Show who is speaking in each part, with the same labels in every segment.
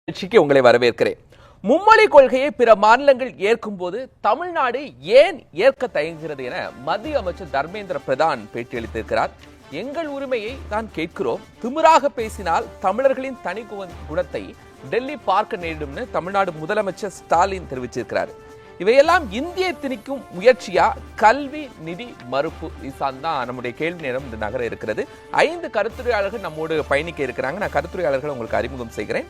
Speaker 1: நிகழ்ச்சிக்கு உங்களை வரவேற்கிறேன். மும்மொழி கொள்கையை பிற மாநிலங்கள் ஏற்கும் போது தமிழ்நாடு ஏன் ஏற்க தயங்குகிறது என மத்திய அமைச்சர் தர்மேந்திர பிரதான் பேட்டியளித்திருக்கிறார். எங்கள் உரிமையை தான் கேட்கிறோம், திமிராக பேசினால் தமிழர்களின் தனி குணத்தை டெல்லி பார்க்க நேரிடும்னு தமிழ்நாடு முதலமைச்சர் ஸ்டாலின் தெரிவிச்சிருக்கிறார். இவையெல்லாம் இந்திய திணிக்கும் முயற்சியா, கல்வி நிதி மறுப்பு? இதுதான் நம்முடைய கேள்வி நேரம் இந்த நகர இருக்கிறது. 5 கருத்துரையாளர்கள் நம்மோடு பயணிக்க இருக்கிறாங்க. நான் கருத்துரையாளர்களை உங்களுக்கு அறிமுகம் செய்கிறேன்.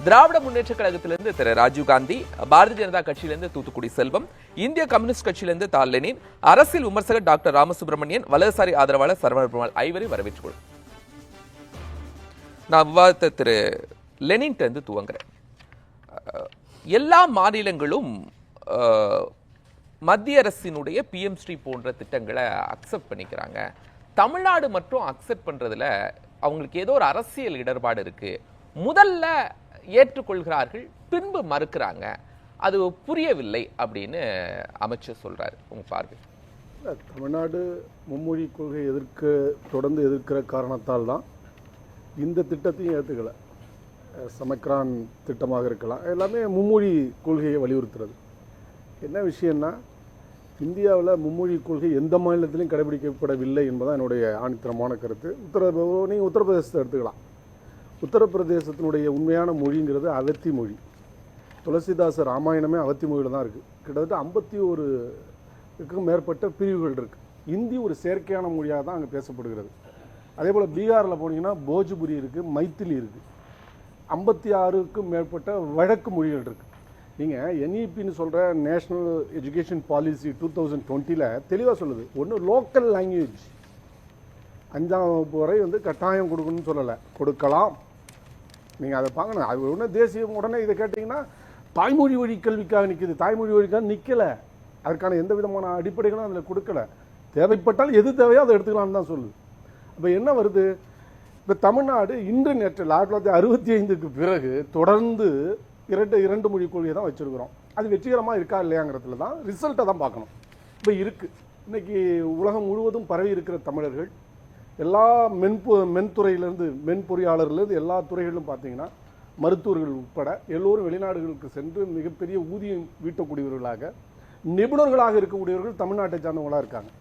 Speaker 1: திராவிட முன்னேற்ற கழகத்திலிருந்து திரு ராஜீவ் காந்தி, பாரதிய ஜனதா கட்சியிலிருந்து தூத்துக்குடி செல்வம், இந்திய கம்யூனிஸ்ட் கட்சியிலிருந்து தால் லெனின், அரசியல் விமர்சகர் டாக்டர் ராமசுப்ரமணியன், வலதுசாரி ஆதரவாளர் சரவண பெருமாள், ஐவரை வரவேற்றுக் நான் விவாதத்தை திரு லெனின் இருந்து துவங்குறேன். எல்லா மாநிலங்களும் மத்திய அரசினுடைய பிஎம்ஸ்ரீ போன்ற திட்டங்களை அக்செப்ட் பண்ணிக்கிறாங்க. தமிழ்நாடு மட்டும் அக்செப்ட் பண்றதுல அவங்களுக்கு ஏதோ ஒரு அரசியல் இடர்பாடு இருக்கு. முதல்ல ஏற்றுக்கொள்கிறார்கள், பின்பு மறுக்கிறாங்க. அது புரியவில்லை அப்படின்னு அமைச்சர் சொல்றாரு. உங்க பார்வை?
Speaker 2: தமிழ்நாடு மும்மொழி கொள்கை தொடர்ந்து எதிர்க்கிற காரணத்தால் தான் இந்த திட்டத்தையும் ஏற்றுக்கல. சமக்ரான் திட்டமாக இருக்கலாம், எல்லாமே மும்மொழி கொள்கையை வலியுறுத்துறது. என்ன விஷயம்னா, இந்தியாவில் மும்மொழி கொள்கை எந்த மாநிலத்திலையும் கடைபிடிக்கப்படவில்லை என்பதான் என்னுடைய ஆணித்தரமான கருத்து. நீங்கள் உத்தரப்பிரதேசத்தை எடுத்துக்கலாம். உத்தரப்பிரதேசத்தினுடைய உண்மையான மொழிங்கிறது அவத்தி மொழி. துளசிதாச ராமாயணமே அவத்தி மொழியில் தான் இருக்குது. கிட்டத்தட்ட 51க்கும் மேற்பட்ட பிரிவுகள் இருக்குது. இந்தி ஒரு செயற்கையான மொழியாக தான் அங்கே பேசப்படுகிறது. அதே போல் பீகாரில் போனீங்கன்னா போஜ்புரி இருக்குது, மைத்திலி இருக்குது. 56க்கும் மேற்பட்ட வழக்கு மொழிகள் இருக்குது. நீங்கள் என்இபின்னு சொல்கிற நேஷ்னல் எஜுகேஷன் பாலிசி 2020 தெளிவாக சொல்லுது, ஒன்று லோக்கல் லாங்குவேஜ் 5ஆம் வகுப்பு வரை கட்டாயம் கொடுக்கணும்னு சொல்லலை, கொடுக்கலாம். நீங்கள் அதை பார்க்கணும். அது ஒன்று தேசியம். உடனே இதை கேட்டிங்கன்னா தாய்மொழி வழி கல்விக்காக நிற்கிது. தாய்மொழி வழிக்காக நிற்கலை. அதற்கான எந்த விதமான அடிப்படைகளும் அதில் கொடுக்கலை. தேவைப்பட்டால் எது தேவையோ அதை எடுத்துக்கலாம்னு தான் சொல்லுது. இப்போ என்ன வருது? இப்போ தமிழ்நாடு இன்று நேற்று 1965க்கு பிறகு தொடர்ந்து இரண்டு மொழி கொள்கையை தான் வச்சுருக்கிறோம். அது வெற்றிகரமாக இருக்கா இல்லையாங்கிறதுல தான் ரிசல்ட்டை தான் பார்க்கணும். இப்போ இருக்குது. இன்றைக்கி உலகம் முழுவதும் பரவி இருக்கிற தமிழர்கள் எல்லா மென்பொறியாளர்லேருந்து எல்லா துறைகளிலும் பார்த்தீங்கன்னா மருத்துவர்கள் உட்பட எல்லோரும் வெளிநாடுகளுக்கு சென்று மிகப்பெரிய ஊதியம் ஈட்டக்கூடியவர்களாக, நிபுணர்களாக இருக்கக்கூடியவர்கள் தமிழ்நாட்டை சார்ந்தவங்களாக இருக்காங்க.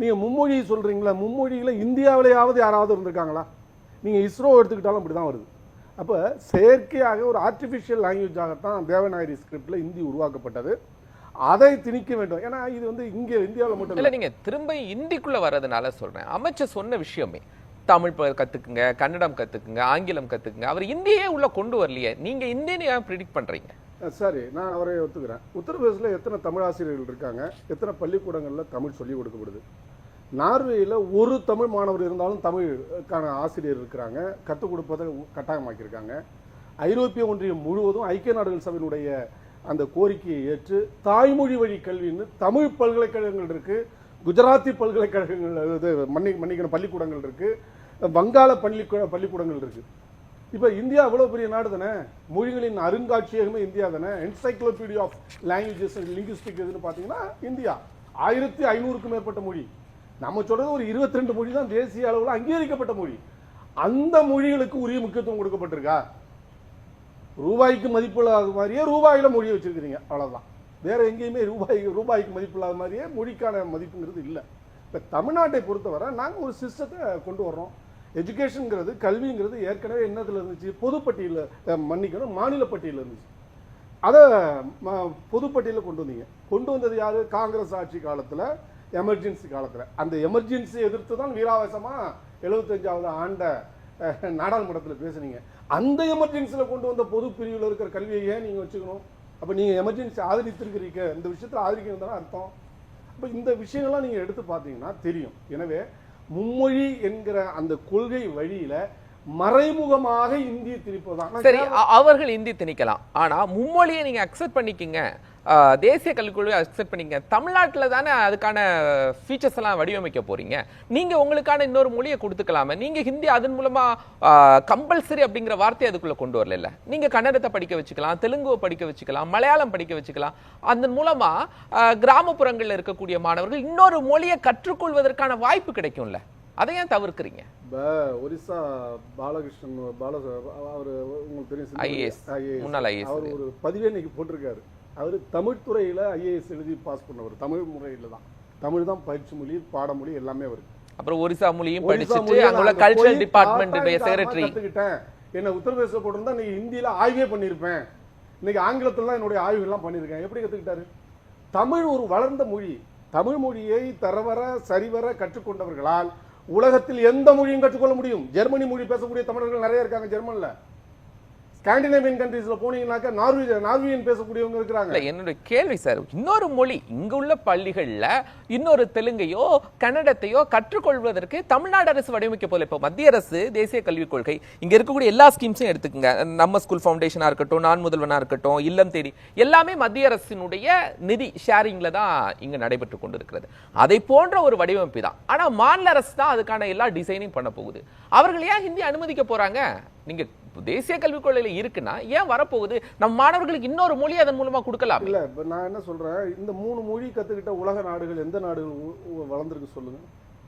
Speaker 2: நீங்கள் மும்மொழி சொல்கிறீங்களா? மும்மொழியில் இந்தியாவிலேயாவது யாராவது இருந்திருக்காங்களா? நீங்கள் இஸ்ரோ எடுத்துக்கிட்டாலும் அப்படி தான் வருது. அப்போ செயற்கையாக ஒரு ஆர்டிஃபிஷியல் லாங்குவேஜாகத்தான் தேவநாகரி ஸ்கிரிப்டில் இந்தி உருவாக்கப்பட்டது. அதை திணிக்க வேண்டும். ஏன்னா இது இங்கே இந்தியாவில் மட்டும் இல்லை.
Speaker 1: நீங்கள் திரும்ப இந்திக்குள்ளே வர்றதுனால சொல்கிறேன். அமைச்சர் சொன்ன விஷயமே தமிழ் கற்றுக்குங்க, கன்னடம் கற்றுக்குங்க, ஆங்கிலம் கற்றுக்குங்க. அவர் இந்தியே உள்ள கொண்டு வரலையே. நீங்கள் இந்தியன்னு ஏன் ப்ரிடிக்ட் பண்ணுறீங்க?
Speaker 2: சரி, நான் அவரை ஒத்துக்கிறேன். உத்தரப்பிரதேசில் எத்தனை தமிழ் ஆசிரியர்கள் இருக்காங்க? எத்தனை பள்ளிக்கூடங்களில் தமிழ் சொல்லிக் கொடுக்கப்படுது? நார்வேயில் ஒரு தமிழ் மாணவர் இருந்தாலும் தமிழுக்கான ஆசிரியர் இருக்கிறாங்க, கற்றுக் கொடுப்பதை கட்டாயமாக்கியிருக்காங்க. ஐரோப்பிய ஒன்றியம் முழுவதும் ஐக்கிய நாடுகள் சபையினுடைய அந்த கோரிக்கையை ஏற்று தாய்மொழி வழி கல்வின்னு தமிழ் பல்கலைக்கழகங்கள் இருக்குது, குஜராத்தி பல்கலைக்கழகங்கள் மன்னிக்கணும் பள்ளிக்கூடங்கள் இருக்குது, வங்காள பள்ளிக்கூடங்கள் இருக்குது. இப்போ இந்தியா அவ்வளோ பெரிய நாடு தானே, மொழிகளின் அருங்காட்சியகமே இந்தியா தானே. Encyclopedia of languages and linguistic எதுன்னு பார்த்தீங்கன்னா இந்தியா 1500க்கும் மேற்பட்ட மொழி. நம்ம சொல்றது ஒரு 22 மொழி தான் தேசிய அளவில் அங்கீகரிக்கப்பட்ட மொழி. அந்த மொழிகளுக்கு உரிய முக்கியத்துவம் கொடுக்கப்பட்டிருக்கா? ரூபாய்க்கு மதிப்பில்லாத மாதிரியே ரூபாயில மொழியை வச்சிருக்கிறீங்க, அவ்வளவுதான். வேற எங்கேயுமே ரூபாய்க்கு மதிப்பில்லாத மாதிரியே மொழிக்கான மதிப்புங்கிறது இல்லை. இப்போ தமிழ்நாட்டை பொறுத்தவரை நாங்கள் ஒரு சிஸ்டத்தை கொண்டு வர்றோம். எஜுகேஷனுங்கிறது, கல்விங்கிறது ஏற்கனவே என்னத்தில் இருந்துச்சு? பொதுப்பட்டியலில், மாநில பட்டியலில் இருந்துச்சு. அதை பொதுப்பட்டியலில் கொண்டு வந்தீங்க. கொண்டு வந்தது யாரு? காங்கிரஸ் ஆட்சி காலத்தில், எமர்ஜென்சி காலத்தில். அந்த எமர்ஜென்சி எதிர்த்து தான் வீராவேசமாக 75வது ஆண்ட நாடாளுமன்றத்தில் பேசுனீங்க. அந்த எமர்ஜென்சியில் கொண்டு வந்த பொது பிரிவில் இருக்கிற கல்வியை நீங்கள் வச்சுக்கணும். அப்போ நீங்கள் எமர்ஜென்சி ஆதரித்திருக்கிறீங்க, இந்த விஷயத்தில் ஆதரிக்கிறது தானே அர்த்தம். அப்போ இந்த விஷயங்கள்லாம் நீங்கள் எடுத்து பார்த்தீங்கன்னா தெரியும். எனவே மும்மொழி என்கிற அந்த கொள்கை வழியில் மறைமுகமாக இந்திய திணிப்பதுதான்.
Speaker 1: சரி, அவர்கள் இந்தி திணிக்கலாம், ஆனா மும்மொழியை நீங்க அக்செப்ட் பண்ணிக்கிங்க, தேசிய கல்விக் கொள்கையை அக்செப்ட் பண்ணிக்க. தமிழ்நாட்டில் தானே அதுக்கான ஃபீச்சர்ஸ் எல்லாம் வடிவமைக்க போறீங்க. நீங்க உங்களுக்கான இன்னொரு மொழியை கொடுத்துக்கலாமே. நீங்க ஹிந்தி அதன் மூலமா கம்பல்சரி அப்படிங்கிற வார்த்தையை அதுக்குள்ள கொண்டு வரல. நீங்க கன்னடத்தை படிக்க வச்சுக்கலாம், தெலுங்குவை படிக்க வச்சுக்கலாம், மலையாளம் படிக்க வச்சுக்கலாம். அதன் மூலமா கிராமப்புறங்களில் இருக்கக்கூடிய மாணவர்கள் இன்னொரு மொழியை கற்றுக்கொள்வதற்கான வாய்ப்பு கிடைக்கும்ல. அதை ஏன் தவிர்க்கிறீங்க?
Speaker 2: ஒரிசா பாலகிருஷ்ணன் அவர் உங்களுக்கு தெரியும்,
Speaker 1: IAS, முன்னாள் IAS.
Speaker 2: அவர் ஒரு பதிவே இன்னைக்கு போட்டிருக்காரு. அவர் தமிழ் துறையில IAS எழுதி பாஸ் பண்ணவர். தமிழ் முறையில தான், தமிழ் தான் பயிற்சி மொழி, பாடமொழி எல்லாமே அவருக்கு.
Speaker 1: அப்புறம் ஒரிசா மொழியும் படிச்சுட்டு அங்குள்ள கல்ச்சரல் டிபார்ட்மெண்ட் செக்ரட்டரி.
Speaker 2: கத்துக்கிட்டேன். என்ன உத்தரப்பிரதேச போட்டிருந்தா இன்னைக்கு ஹிந்தியில ஆய்வே பண்ணியிருப்பேன், இன்னைக்கு ஆங்கிலத்துல தான் என்னுடைய ஆய்வுகள்லாம் பண்ணியிருக்கேன். எப்படி கத்துக்கிட்டாரு? தமிழ் ஒரு வளர்ந்த மொழி. தமிழ் மொழியை தரவர சரிவர கற்றுக்கொண்டவர்களால் உலகத்தில் எந்த மொழியும் கற்றுக்கொள்ள முடியும். ஜெர்மனி மொழி பேசக்கூடிய தமிழர்கள் நிறைய இருக்காங்க ஜெர்மன்ல. ஸ்காண்டினேவியன் கண்ட்ரீஸ்ல போனீங்கன்னாக்க நார்வேயன் பேசக்கூடியவங்க இருக்கிறாங்க.
Speaker 1: என்னுடைய கேள்வி சார், இன்னொரு மொழி இங்க உள்ள பள்ளிகள்ல இன்னொரு தெலுங்கையோ கன்னடத்தையோ கற்றுக்கொள்வதற்கு தமிழ்நாடு அரசு வடிவமைக்க போல. இப்போ மத்திய அரசு தேசிய கல்விக் கொள்கை, இங்க இருக்கக்கூடிய எல்லா ஸ்கீம்ஸும் எடுத்துக்கங்க, நம்ம ஸ்கூல் ஃபவுண்டேஷனா இருக்கட்டும், நான் முதல்வனா இருக்கட்டும், இல்லம் தேடி, எல்லாமே மத்திய அரசினுடைய நிதி ஷேரிங்ல தான் இங்க நடைபெற்று கொண்டிருக்கிறது. அதை போன்ற ஒரு வடிவமைப்பு தான். ஆனா மாநில அரசு தான் அதுக்கான எல்லா டிசைனிங் பண்ண போகுது. அவர்கள் ஏன் ஹிந்தி அனுமதிக்க போறாங்க? நீங்க தேசிய கல்விக் கொள்கையில இருக்குன்னா ஏன் வரப்போகுது? நம் மாணவர்களுக்கு இன்னொரு மொழி அதன் மூலமா கொடுக்கலாம்.
Speaker 2: இல்ல, இப்ப நான் என்ன சொல்றேன், இந்த 3 மொழி கத்துக்கிட்ட உலக நாடுகள் எந்த நாடுகள் வளர்ந்துருக்கு சொல்லுங்க?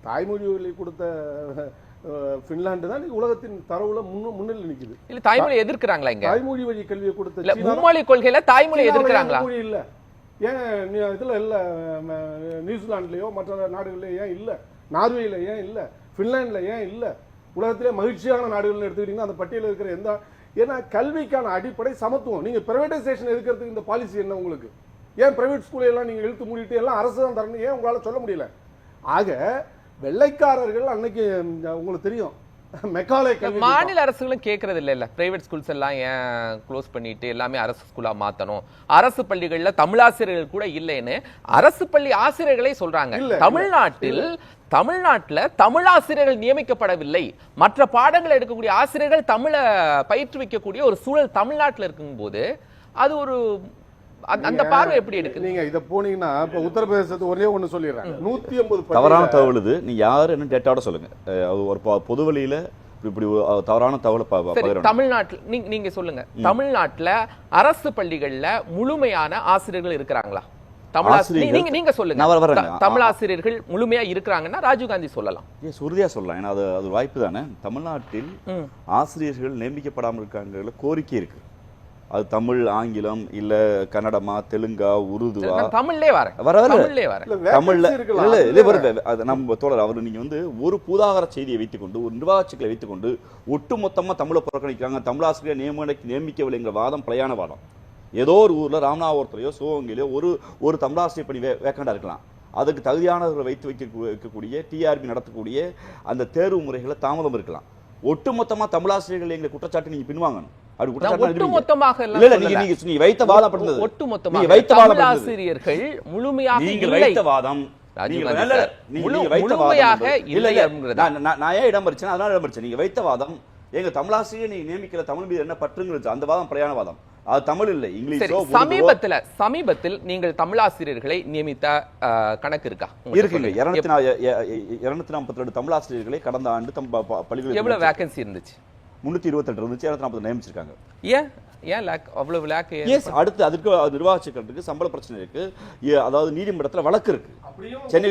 Speaker 2: தாய்மொழி கொடுத்த பின்லாந்து தான் உலகத்தின் தரவுல முன்னிலை நிக்குது.
Speaker 1: இல்ல தாய்மொழி எதிர்க்கிறாங்களா? இங்க
Speaker 2: தாய்மொழி வழி கல்வியை கொடுத்த
Speaker 1: இல்ல மும்மொழி கொள்கையில தாய்மொழி எதிர்க்கிறாங்களா?
Speaker 2: இல்ல, ஏன் இதுல இல்ல? நியூசிலாந்துலயோ மற்ற நாடுகள்லயோ ஏன் இல்ல? நார்வேல ஏன் இல்ல? பின்லாந்துல ஏன் இல்ல? உலகத்திலே மகிழ்ச்சியான நாடுகள் எடுத்துக்கிட்டீங்கன்னா அந்த பட்டியலில் இருக்கிற எந்த, ஏன்னா கல்விக்கான அடிப்படை சமத்துவம். நீங்க பிரைவேடைசேஷன் எதுக்கிறதுக்கு இந்த பாலிசி என்ன உங்களுக்கு? ஏன் பிரைவேட் ஸ்கூல் எல்லாம் நீங்க இழுத்து மூடிட்டு எல்லாம் அரசு தான் தரணும், ஏன் உங்களால சொல்ல முடியல? ஆக வெள்ளைக்காரர்கள் அன்னைக்கு உங்களுக்கு தெரியும், மெக்காலே
Speaker 1: மாநில அரசுகளும் கேட்கறது இல்ல பிரைவேட் ஸ்கூல்ஸ் எல்லாம் ஏன் க்ளோஸ் பண்ணிட்டு எல்லாமே அரசு ஸ்கூலா மாத்தணும், அரசு பள்ளிகள்ல தமிழாசிரியர்கள் கூட இல்லைன்னு அரசு பள்ளி ஆசிரியர்களே சொல்றாங்க. தமிழ்நாட்டுல தமிழாசிரியர்கள் நியமிக்கப்படவில்லை, மற்ற பாடங்களை எடுக்கக்கூடிய ஆசிரியர்கள் தமிழை பயிற்றுவிக்கக்கூடிய ஒரு சூழல் தமிழ்நாட்டில் இருக்கும் போது அது ஒரு அந்த பார்வை எப்படி எடுக்கு?
Speaker 2: நீங்க இத போனீங்கன்னா இப்ப உத்தரப்பிரதேசத்து ஒரே ஒண்ணு சொல்லிடுறேன், 150
Speaker 3: தவறான தகவல் இது. நீ யாரு என்ன டேட்டாவோட சொல்லுங்க. ஒரு பொது வழியில இப்படி தவறான தகவலை
Speaker 1: தமிழ்நாட்டில் நீங்க சொல்லுங்க. தமிழ்நாட்டுல அரசு பள்ளிகள்ல முழுமையான ஆசிரியர்கள் இருக்கிறாங்களா? நீங்க சொல்லுங்க. தமிழ் ஆசிரியர்கள் முழுமையா இருக்கிறாங்கன்னா ராஜீவ்காந்தி சொல்லலாம்,
Speaker 3: உறுதியா சொல்லலாம். ஏன்னா அது வாய்ப்பு தானே. தமிழ்நாட்டில் ஆசிரியர்கள் நியமிக்கப்படாமல் இருக்காங்க கோரிக்கை இருக்கு. அது தமிழ், ஆங்கிலம், இல்ல கன்னடமா, தெலுங்கா, உருதுவா,
Speaker 1: தமிழ்லே
Speaker 3: தமிழ்ல நம்ம தோழர் அவர் நீங்க ஒரு பூதாகர செய்தியை வைத்துக்கொண்டு, ஒரு நிர்வாகச்சிகளை வைத்துக்கொண்டு ஒட்டு மொத்தமா தமிழை புறக்கணிக்கிறாங்க, தமிழ் ஆசிரியர் நியமிக்கவில்லைங்கிற வாதம் பிழையான வாதம். ஏதோ ஒரு ஊர்ல ராமநாதபுரத்திலேயோ சிவகங்கையிலோ ஒரு தமிழாசிரியர் பணி வேக்கண்டா இருக்கலாம். அதுக்கு தகுதியானவர்களை வைத்து வைக்கக்கூடிய டிஆர்பி நடத்தக்கூடிய அந்த தேர்வு முறைகளை தாமதம் இருக்கலாம். ஒட்டுமொத்தமா தமிழாசிரியர்கள் எங்களை குற்றச்சாட்டு நீங்க பின்வாங்கணும்.
Speaker 1: ஆசிரியர்கள் முழுமையாக
Speaker 3: இடம் பறிச்சேன், அதனால இடம் பறிச்சேன். நீங்க வைத்த வாதம் எங்க தமிழாசிரியர் நீங்க நியமிக்கிற தமிழ் மீது என்ன பற்றுங்கிறது, அந்த வாதம் பிரயாண வாதம். அது தமிழ் இல்லை, இங்கிலீஷ்.
Speaker 1: சமீபத்தில் நீங்கள் தமிழாசிரியர்களை நியமித்த கணக்கு இருக்கா?
Speaker 3: இருக்குங்க. 242 தமிழாசிரியர்களை கடந்த ஆண்டு பள்ளிகளில்
Speaker 1: எவ்வளவு வேகன்சி இருந்துச்சு?
Speaker 3: 328 இருந்துச்சு, 240 நியமிச்சிருக்காங்க.
Speaker 1: அடுத்து
Speaker 3: அதுக்கு நிர்வாகத்துக்கு சம்பள பிரச்சனை இருக்கு. அதாவது நீதிமன்றத்துல வழக்கு இருக்கு. சென்னை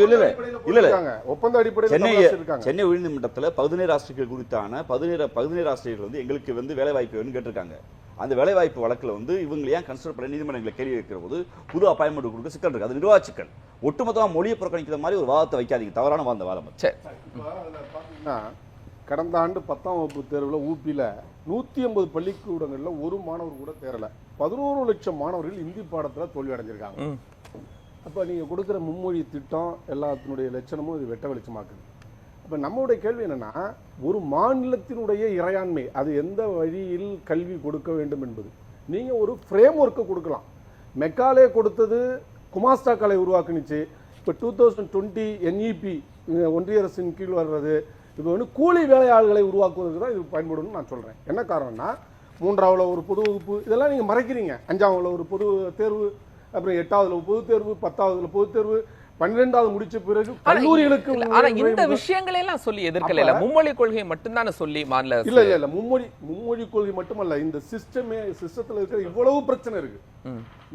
Speaker 3: சென்னை உயர்நீதிமன்றத்துல 17 ஆசிரியர்கள் குறித்தான 17 ஆசிரியர்கள் எங்களுக்கு வேலை வாய்ப்பு வேணும்னு கேட்டிருக்காங்க. அந்த வேலை வாய்ப்பு வழக்குல இவங்க ஏன் கன்சிடர் பண்ண நீதிமன்றங்களை கேள்வி வைக்கிற போது புது அப்பாயின்மெண்ட் கொடுக்க சிக்கல் இருக்கு. அது நிர்வாக சிக்கல். ஒட்டுமொத்தமா மொழியை புறக்கணிக்கிற மாதிரி ஒரு வாதத்தை வைக்காதீங்க, தவறான வாதம்.
Speaker 2: கடந்த ஆண்டு 10ஆம் வகுப்பு தேர்வில் ஊபியில் 150 பள்ளிக்கூடங்களில் ஒரு மாணவர் கூட தேரலை. 11 லட்சம் மாணவர்கள் இந்தி பாடத்தில் தோல்வி அடைஞ்சிருக்காங்க. அப்போ நீங்கள் கொடுக்குற மும்மொழி திட்டம் எல்லாத்தினுடைய லட்சணமும் இது வெட்ட வெளிச்சமாக்குது. அப்போ நம்மளுடைய கேள்வி என்னென்னா, ஒரு மாநிலத்தினுடைய இறையாண்மை அது எந்த வழியில் கல்வி கொடுக்க வேண்டும் என்பது நீங்கள் ஒரு ஃப்ரேம் ஒர்க்கை கொடுக்கலாம். மெக்காலே கொடுத்தது குமாஸ்டா கலை உருவாக்குனுச்சு. இப்போ 2020 NEP ஒன்றிய அரசின் கீழ் வர்றது இது கூலி வேலையாளர்களை உருவாக்குவதற்கு தான் இது பயன்படும் நான் சொல்கிறேன். என்ன காரணம்னா, 3ஆவதுல ஒரு பொது வகுப்பு இதெல்லாம் நீங்கள் மறைக்கிறீங்க. 5ஆவதுல ஒரு பொது தேர்வு, அப்புறம் 8ஆவதுல பொது தேர்வு, 10ஆவதுல பொது தேர்வு, 12வது முடிச்ச பிறகு கல்லூரிகளுக்கு
Speaker 1: ஆனா இந்த விஷயங்களை எல்லாம் சொல்லி எதிர்க்கல. மும்மொழி கொள்கையை மட்டும்தானே சொல்லி மாநில
Speaker 2: இல்ல மும்மொழி கொள்கை மட்டுமல்ல, இந்த சிஸ்டத்துல இருக்கிற இவ்வளவு பிரச்சனை இருக்கு.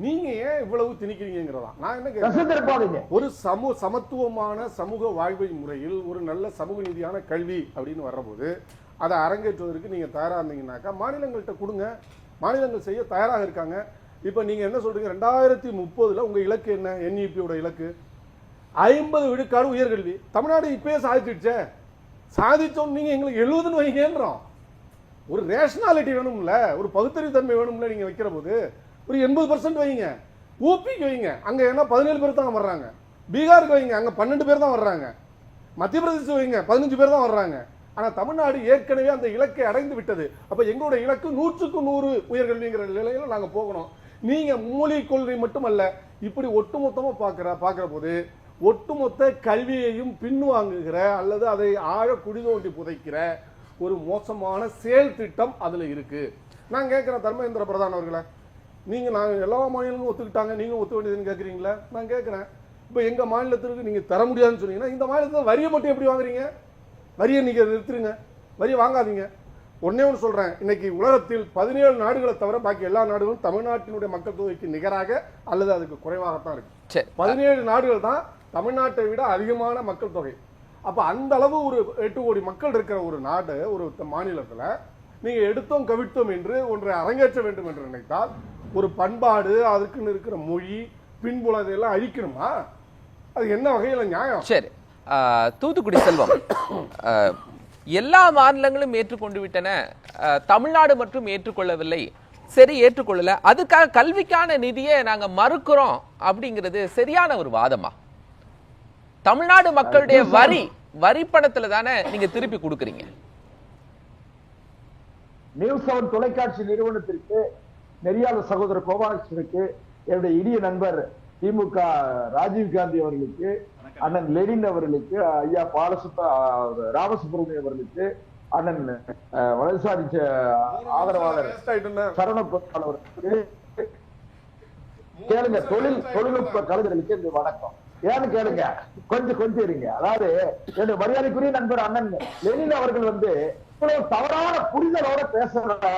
Speaker 2: நீங்க ஏன் இவ்வளவு திணிக்கிறீங்கிறதா நான் என்ன கேட்கிறேன். ஒரு சமத்துவமான சமூக வாழ்வை முறையில் ஒரு நல்ல சமூக நீதியான கல்வி அப்படின்னு வர்றபோது அதை அரங்கேற்றுவதற்கு நீங்க தயாரா இருந்தீங்கன்னாக்கா மாநிலங்கள்கிட்ட கொடுங்க. மாநிலங்கள் செய்ய தயாராக இருக்காங்க. இப்ப நீங்க என்ன சொல்றீங்க, 2030 உங்க இலக்கு என்ன? NEP-யோட இலக்கு 50 விழுக்காடு உயர்கல்வி. தமிழ்நாடு இப்பயே சாதிச்சிடுச்சே. சாதிச்சோம் நீங்க எங்களுக்கு 70 வைங்கன்றோம். ஒரு ரேஷனாலிட்டி வேணும்ல, ஒரு பகுத்தறிவு தன்மை வேணும்ல. நீங்க வைக்கிற போது ஒரு 80% வைங்க. ஊபிக்கு வைங்க, அங்க என்ன 17 பேர் தான் வர்றாங்க. பீகாருக்கு வைங்க, அங்க 12 பேர் தான் வர்றாங்க. மத்திய பிரதேசம் வைங்க, 15 பேர் தான் வர்றாங்க. ஆனா தமிழ்நாடு ஏற்கனவே அந்த இலக்கை அடைந்து விட்டது. அப்ப எங்களோட இலக்கு 100க்கு 100 உயர்கல்விங்கிற நிலையில நாங்க போகணும். நீங்க மொழி கொள்கை மட்டுமல்ல, இப்படி ஒட்டுமொத்தமா பாக்குற போது ஒட்டுமொத்த கல்வியையும் பின்வாங்குகிற அல்லது அதை ஆழ குழி தோண்டி புதைக்கிற ஒரு மோசமான செயல் திட்டம் அதுல இருக்கு. நான் கேட்கிறேன் தர்மேந்திர பிரதான் அவர்களை, நீங்க நாங்க எல்லா மாநிலங்களும் ஒத்துக்கிட்டாங்க, நீங்க ஒத்துக்க வேண்டியதுன்னு கேட்கறீங்களா? நான் கேட்கிறேன், இப்ப எங்க மாநிலத்திற்கு நீங்க தர முடியாதுன்னு சொன்னீங்கன்னா இந்த மாநிலத்தில் வரியை மட்டும் எப்படி வாங்குறீங்க? வரியை நீங்க நிறுத்துருங்க, வரியை வாங்காதீங்க. ஒன்னே ஒன்று சொல்றேன், இன்னைக்கு உலகத்தில் 17 நாடுகளை தவிர பாக்கி எல்லா நாடுகளும் தமிழ்நாட்டினுடைய மக்கள் தொகைக்கு நிகராக அல்லது அதுக்கு குறைவாகத்தான் இருக்கு. 17 நாடுகள் தான் தமிழ்நாட்டை விட அதிகமான மக்கள் தொகை. அப்ப அந்த அளவு ஒரு 8 கோடி மக்கள் இருக்கிற ஒரு நாடு, ஒரு மாநிலத்துல நீங்க எடுத்தோம் கவிழ்த்தோம் என்று ஒன்றை அரங்கேற்ற வேண்டும் என்று நினைத்தால் ஒரு பண்பாடு, அதுக்குன்னு இருக்கிற மொழி, பின்புலம் எல்லாம் அழிக்கணுமா? அது என்ன வகையில நியாயம்?
Speaker 1: சரி, தூத்துக்குடி செல்வம், எல்லா மாநிலங்களும் ஏற்றுக்கொண்டு விட்டன, தமிழ்நாடு மட்டும் ஏற்றுக்கொள்ளவில்லை. சரி, ஏற்றுக்கொள்ளல, அதுக்காக கல்விக்கான நிதியை நாங்க மறுக்கிறோம் அப்படிங்கிறது சரியான ஒரு வாதமா? தமிழ்நாடு மக்களுடைய வரி பணத்துல தானே நீங்க திருப்பி கொடுக்குறீங்க.
Speaker 4: நியூஸ் 7 தொலைக்காட்சி நிறுவனத்திற்கு, நெறியாளர் சகோதரர் கோபாலகிருஷ்ணனுக்கு, என்னுடைய இனிய நண்பர் திமுக ராஜீவ்காந்தி அவர்களுக்கு, அண்ணன் லெனின் அவர்களுக்கு, ஐயா ராமசுப்ரமணியம் அவர்களுக்கு, அண்ணன் வலதுசாரி ஆதரவாளர் சரவணபுரம் அவர்களுக்கு, கேளுங்க, தொழில்நுட்ப கலைஞர்களுக்கு இந்த வணக்கம். ஏன்னு கேளுங்க, கொஞ்சம் இருங்க. அதாவது என்னுடைய மரியாதைக்குரிய நண்பர் அண்ணன் லெனின் அவர்கள் இவ்வளவு தவறான புரிதலோட பேசுறாங்க.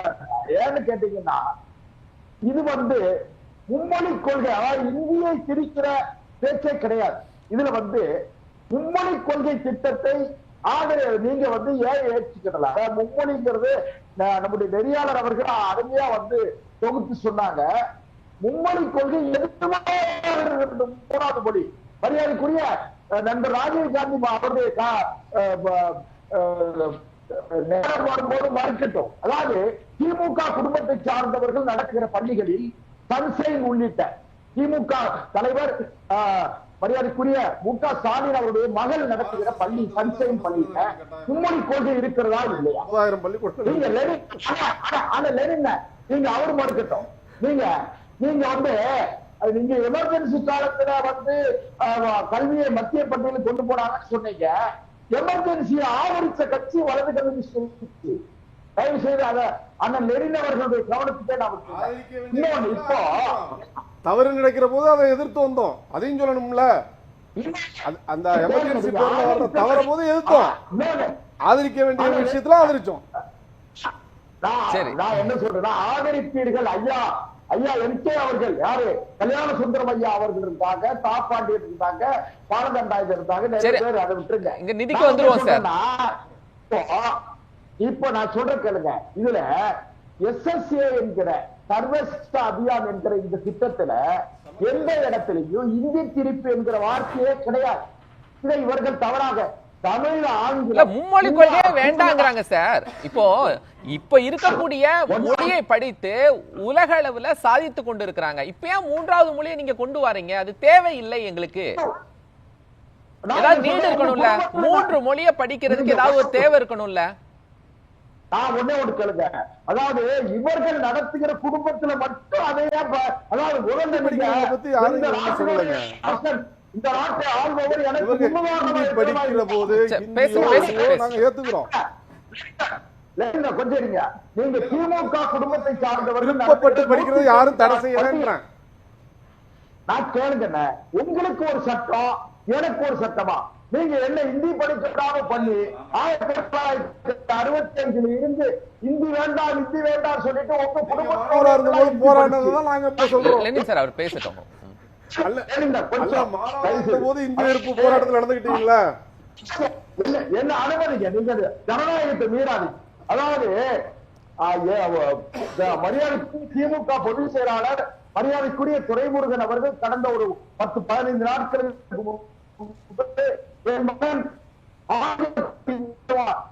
Speaker 4: ஏன்னு கேட்டீங்கன்னா, இது மும்மொழி கொள்கை, அதாவது இந்தியை திரிக்கிற பேச்சே கிடையாது. இதுல மும்மொழி கொள்கை திட்டத்தை நீங்க ஏன் ஏற்றுக்கிடலாம்? மும்மொழிங்கிறது நம்முடைய நெறியாளர் அவர்கள் அருமையா தொகுத்து சொன்னாங்க. மும்மொழி கொள்கை எதுவுமே 3வது மொழி. மரியாதைக்குரிய நண்பர் ராஜீவ்காந்தி அவருடைய வரும்போது மறுக்கட்டும். அதாவது திமுக குடும்பத்தை சார்ந்தவர்கள் நடத்துகிற பள்ளிகளில் சன்சைன் உள்ளிட்ட திமுக தலைவர் மரியாதைக்குரிய மு.க. ஸ்டாலின் அவருடைய மகள் நடத்துகிற பள்ளி சன்சைன் பள்ளியில மும்மொழி கொள்கை இருக்கிறதா இல்லையா? நீங்க லெனின் நீங்க அவரு மறுக்கட்டும். நீங்க நீங்க எமர்ஜென்சி காலத்துல கல்வியை மத்திய பட்டியலில் கொண்டு போனாங்கன்னு சொன்னீங்க. எமர்ஜென்சியை ஆதரிச்ச கட்சி வலது கம்யூனிஸ்ட். தயவு செய்து அத அண்ணன் லெனின் அவர்களுடைய கவனத்துக்கே நான் இப்போ
Speaker 2: தவறு நடக்கிற போது அதை எதிர்த்து வந்தோம், அதையும் சொல்லணும்ல. அந்த எமர்ஜென்சி தவற போது எதிர்த்தோம், ஆதரிக்க வேண்டிய விஷயத்துல ஆதரிச்சோம்.
Speaker 4: நான் என்ன சொல்றேன்னா, ஆதரிப்பீர்கள். ஐயா எம்கே அவர்கள், யாரு, கல்யாண சுந்தரம் ஐயா அவர்கள் இருந்தாங்க, தாப்பாண்டியர் இருந்தாங்க, பாலகண்டாயர் இருந்தாங்க, நிறைய பேர் அதை விட்டுருங்க.
Speaker 1: இங்க நிதிக்கு வந்துருவோம் சார்.
Speaker 4: இப்போ நான் சொல்ற கேளுங்க, இதுல SSA என்கிற சர்வசிஷ்ட அபியான் என்கிற இந்த திட்டத்துல எந்த இடத்திலையும் இந்தி திரிப்பு என்கிற வார்த்தையே கிடையாது. இதை இவர்கள் தவறாக தமிழ் ஆங்கில
Speaker 1: மும்மொழி கொள்கையே வேண்டாங்கிறாங்க சார். இப்ப இருக்கக்கூடிய மொழியை படித்து உலக அளவுல சாதித்து கொண்டு இருக்கிறாங்க. இப்ப ஏன் 3வது மொழியை நீங்க கொண்டு வரீங்க? அது தேவையில்லை எங்களுக்கு. ஏதாவது நீடு இருக்கணும்ல, 3 மொழியை படிக்கிறதுக்கு ஏதாவது ஒரு தேவை இருக்கணும்ல.
Speaker 4: நான் ஒண்ணே ஒன்று கேளுங்க, அதாவது இவர்கள் நடத்துகிற குடும்பத்துல மட்டும் அதையே, அதாவது முதல்ல இந்த நாட்டை ஆள்பவர் எனக்கு
Speaker 2: படிக்கிற போது நாங்க ஏத்துக்கிறோம்.
Speaker 4: கொஞ்சம் இருங்க, நீங்க திமுக குடும்பத்தை சார்ந்தவர்கள்
Speaker 2: படிக்கிறது யாரும் தடை செய்யறேன்.
Speaker 4: நான் கேளுங்க, உங்களுக்கு ஒரு சட்டம், எனக்கு ஒரு சட்டமா? நீங்க என்ன இந்தி படிக்காம பண்ணி 1965 இருந்து இந்தி வேண்டாம் இந்தி வேண்டாம் சொல்லிட்டு உங்க குடும்பத்தோட
Speaker 2: போராடுறதுதான் நாங்க இப்ப சொல்றோம்.
Speaker 1: லெனின் சார் அவர் பேசட்டும்.
Speaker 2: போது இந்திய எதிர்ப்பு போராட்டத்தில் நடந்துகிட்டீங்களா?
Speaker 4: என்ன அனுமதிங்க, நீங்க ஜனநாயகத்தை மீறாது. அதாவது மரியாதைக்கு திமுக பொதுச் செயலாளர் மரியாதைக்குரிய துரைமுருகன் அவர்கள் கடந்த ஒரு 10-15 நாட்களுக்கு என் மகன்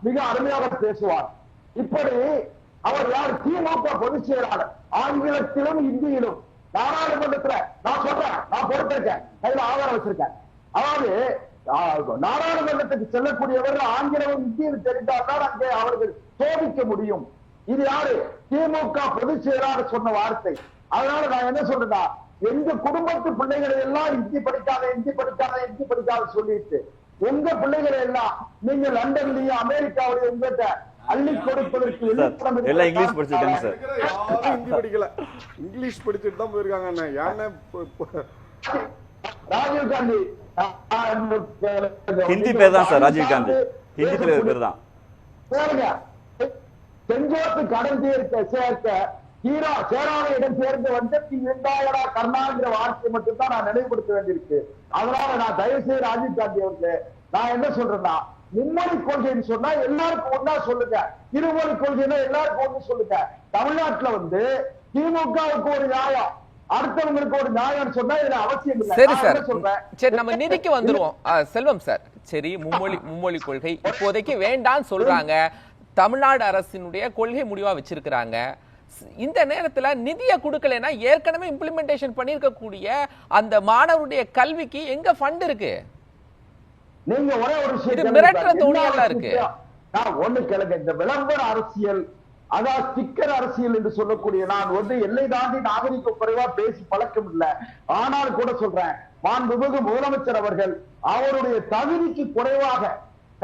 Speaker 4: மிக அருமையாக பேசுவார். இப்படி அவர் யார்? திமுக பொதுச் செயலாளர். ஆங்கிலத்திலும் இந்தியிலும் நாடாளுமன்றத்துல நான் சொல்றேன், நான் பொறுத்திருக்கேன், கையில ஆதாரம் வச்சிருக்கேன். அதாவது நாடாளுமன்றத்துக்கு செல்லக்கூடியவர்கள் ஆங்கிலமும் இந்தியும் தெரிந்தால்தான் அங்கே அவர்கள் சோதிக்க முடியும். இது யாரு? திமுக பொதுச் செயலாளர் சொன்ன வார்த்தை. அதனால நான் என்ன சொல்றேன்னா, எங்க குடும்பத்து பிள்ளைகளை எல்லாம் இந்தி படிக்காத இந்தி படிக்காத இந்தி படிக்காத சொல்லிட்டு உங்க பிள்ளைகளை எல்லாம் நீங்க லண்டன்லயும் அமெரிக்காவிலையும் உங்ககிட்ட அள்ளி கொடுப்பதற்கு
Speaker 3: எல்லாம் இங்கிலீஷ் படிச்சிருக்காங்க சார்.
Speaker 2: ஹிந்தி படிக்கல, இங்கிலீஷ் படிச்சுட்டு தான் போயிருக்காங்க.
Speaker 4: ராஜீவ் காந்தி
Speaker 3: ஹிந்தி பேர் தான் சார், ராஜீவ் காந்தி ஹிந்தி பேர் தான்.
Speaker 4: செஞ்சோட்டு கடன் சேர்க்க ஹீரா சேரான இடம் சேர்ந்து வந்து இருந்தாயடா கர்ணாங்கிற வார்த்தை மட்டும் தான் நான் நினைவுபடுத்த வேண்டியிருக்கு. அதனால நான் தயவு செய்து ராஜீவ் காந்தி அவருக்கு நான் என்ன சொல்றேன்னா, மும்மொழி கொள்கைன்னு சொன்னா எல்லாருக்கும் ஒன்னா சொல்லுங்க, இருமொழி கொள்கைன்னா எல்லாருக்கும் ஒண்ணு சொல்லுங்க. தமிழ்நாட்டுல வந்து திமுகவுக்கு ஒரு நியாயம், அடுத்தவங்களுக்கு ஒரு நியாயம் சொன்னா இதுல அவசியம் இல்லை.
Speaker 1: சரி சார், சரி நம்ம நிதிக்கு வந்துருவோம். செல்வம் சார், சரி மும்மொழி கொள்கை இப்போதைக்கு வேண்டான்னு சொல்றாங்க, தமிழ்நாடு அரசினுடைய கொள்கை முடிவா வச்சிருக்கிறாங்க. இந்த நேரத்துல நிதியை கொடுக்கலன்னா ஏற்கனவே இம்ப்ளிமெண்டேஷன் பண்ணிருக்கக்கூடிய அந்த மாணவருடைய கல்விக்கு எங்க ஃபண்ட் இருக்கு?
Speaker 4: நீங்க ஒரே ஒரு விஷயம்
Speaker 1: மிரட்டுற தோணியெல்லாம் இருக்கு.
Speaker 4: நான் ஒண்ணு கேளுங்க, இந்த விளம்பர அரசியல், அதாவது ஸ்டிக்கர் அரசியல் என்று சொல்லக்கூடிய, நான் வந்து எல்லை தாண்டி நாகரிக குறைவா பேசி பழக்கம் இல்லை. ஆனால் கூட சொல்றேன், மாண்புமிகு முதலமைச்சர் அவர்கள் அவருடைய தகுதிக்கு குறைவாக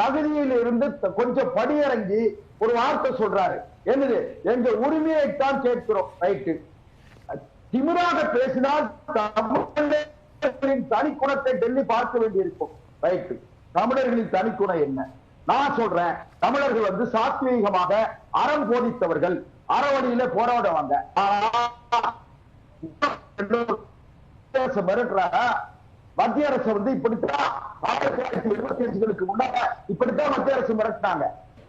Speaker 4: தகுதியில் இருந்து கொஞ்சம் படியிறங்கி ஒரு வார்த்தை சொல்றாரு. என்னது? எங்க உரிமையைத்தான் கேட்கிறோம். ரைட்டு. திமிராக பேசினால் தமிழர்களின் தனிக்குணத்தை டெல்லி பார்க்க வேண்டியிருக்கும். ரைட்டு. தமிழர்களின் தனிக்குணம் என்ன? நான் சொல்றேன், தமிழர்கள் வந்து சாத்வீகமாக அறம் போதித்தவர்கள், அறவழியில போராடுவாங்க. மத்திய அரசு வந்து இப்படித்தான் 1925க்கு முன்னாக இப்படித்தான் மத்திய அரசு மிரட்டினாங்க.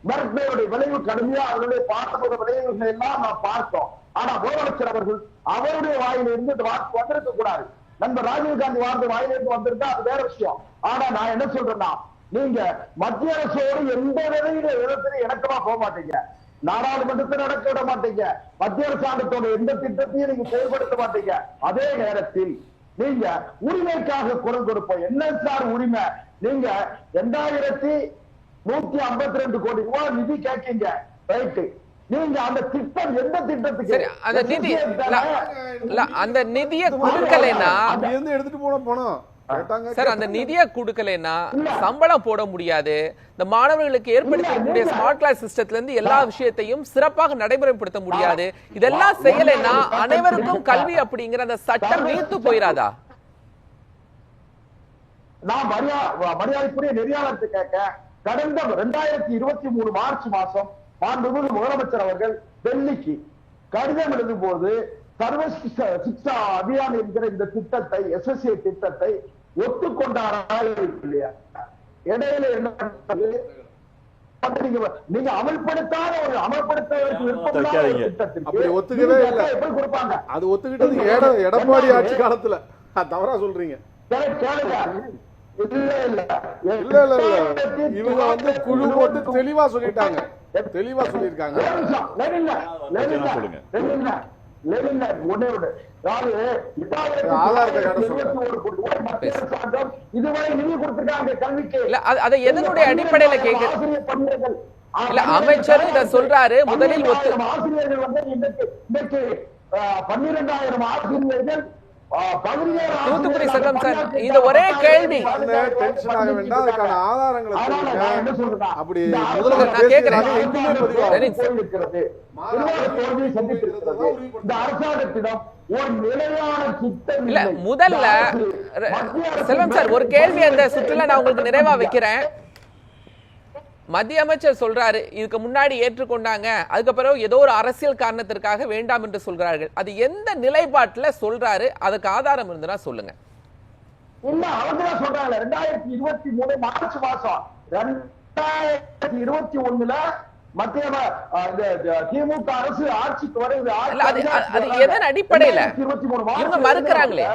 Speaker 4: மிரட்டினுடைய விளைவு கடுமையா அவருடைய பாட்டோட விளைவுகள் எல்லாம் நாம் பார்த்தோம். ஆனா முதலமைச்சர் அவர்கள் அவருடைய வாயிலிருந்து இந்த வாக்கு வந்திருக்க கூடாது. நண்பர் ராஜீவ் காந்தி வார்த்தை வாயிலிருந்து வந்திருந்தா அது வேற விஷயம். ஆனா நான் என்ன சொல்றேன்னா, நீங்க மத்திய அரசோடு எந்த விதத்திலும் இணக்கமா போக மாட்டீங்க, நாடாளுமன்றத்தை நடக்க விட மாட்டீங்க, மத்திய அரசாங்கத்தோட எந்த திட்டத்தையும் நீங்க செயல்படுத்த மாட்டீங்க. அதே நேரத்தில் நீங்க உரிமைக்காக குரல் கொடுப்போம். என்ன சார் உரிமை? நீங்க 2152 கோடி ரூபாய் நிதி கேட்கீங்க. ரைட்டு. நீங்க அந்த திட்டம் எந்த திட்டத்துக்கு
Speaker 1: அந்த நிதியை கொடுக்கலைன்னா
Speaker 2: எடுத்துட்டு போனோம்
Speaker 1: சார், அந்த நிதியை கொடுக்கலைன்னா சம்பளம் போட முடியாது. இந்த மாணவர்களுக்கு ஏற்படுத்தக்கூடிய ஸ்மார்ட் கிளாஸ் சிஸ்டத்துல இருந்து எல்லா விஷயத்தையும் சிறப்பாக நடைமுறைப்படுத்த முடியாது. இதெல்லாம் செய்யலைன்னா அனைவருக்கும் கல்வி அப்படிங்கிற அந்த சட்டம் நீர்த்து போயிராதா?
Speaker 4: நான் மரியாதைக்குரிய நெறியாளர்கிட்ட கேட்க, கடந்த 2023 மார்ச் மாசம் மாண்புமிகு முதலமைச்சர் அவர்கள் டெல்லிக்கு கடிதம் எழுதும் போது சர்வ சிக்ஷா அபியான் என்கிற இந்த திட்டத்தை, எஸ்எஸ்ஏ திட்டத்தை ஒத்துக்கொண்டாரா இல்லையா? இடையில என்ன நீங்க அமல்படுத்தாத ஒரு அமல்படுத்துவதற்கு விருப்பமில்லாத ஒரு திட்டத்திற்கு
Speaker 2: ஒத்துக்கவே இல்லை.
Speaker 4: எப்படி கொடுப்பாங்க?
Speaker 2: அது ஒத்துக்கிட்டது எடப்பாடி ஆட்சி காலத்துல. தவறா சொல்றீங்க. இவங்க வந்து குழு போட்டு தெளிவா சொல்லிட்டாங்க, தெளிவா சொல்லிருக்காங்க.
Speaker 4: இதுவரை நிதி கொடுத்திருக்காங்க கல்விக்கு.
Speaker 1: அதை எதனுடைய அடிப்படையில கேட்க அமைச்சர் இதை சொல்றாரு. முதலில்
Speaker 4: ஆசிரியர்கள் வந்து இன்னைக்கு 12,000 ஆசிரியர்கள்
Speaker 1: தூத்துக்குடி செல்வம் சார், இந்த ஒரே கேள்வி
Speaker 2: டென்ஷன் ஆக வேண்டாம், அதுக்கான ஆதாரங்களை சொல்லுங்க. அப்படி முதல்வர்
Speaker 1: நான் கேட்கிறேன்.
Speaker 2: பேசுறதுனால எங்குமே பதிவாகும்.
Speaker 4: இந்த அரசாங்கத்திடம் ஒரு நிலையான திட்டம்
Speaker 1: இல்ல முதல்ல செல்வம் சார் ஒரு கேள்வி அந்த சுற்றுலா நான் உங்களுக்கு நிறைவா வைக்கிறேன். மத்திய அமைச்சர் சொல்றாரு இதுக்கு முன்னாடி ஏற்றுக்கொண்டாங்க, அதுக்கப்புறம் ஏதோ ஒரு அரசியல் காரணத்திற்காக வேண்டாம் என்று சொல்கிறார்கள். அது எந்த நிலைப்பாட்டுல சொல்றாரு? அதுக்கு ஆதாரம் இருந்தனா சொல்லுங்க.
Speaker 4: இல்ல அவங்க தான் சொல்றாங்க 2023 மார்ச் மாசம் 2021 மத்திய திமுக அரசு ஆட்சிக்கு வருது.
Speaker 1: அது எதன் அடிப்படையில இவங்க மறுக்கிறாங்களே?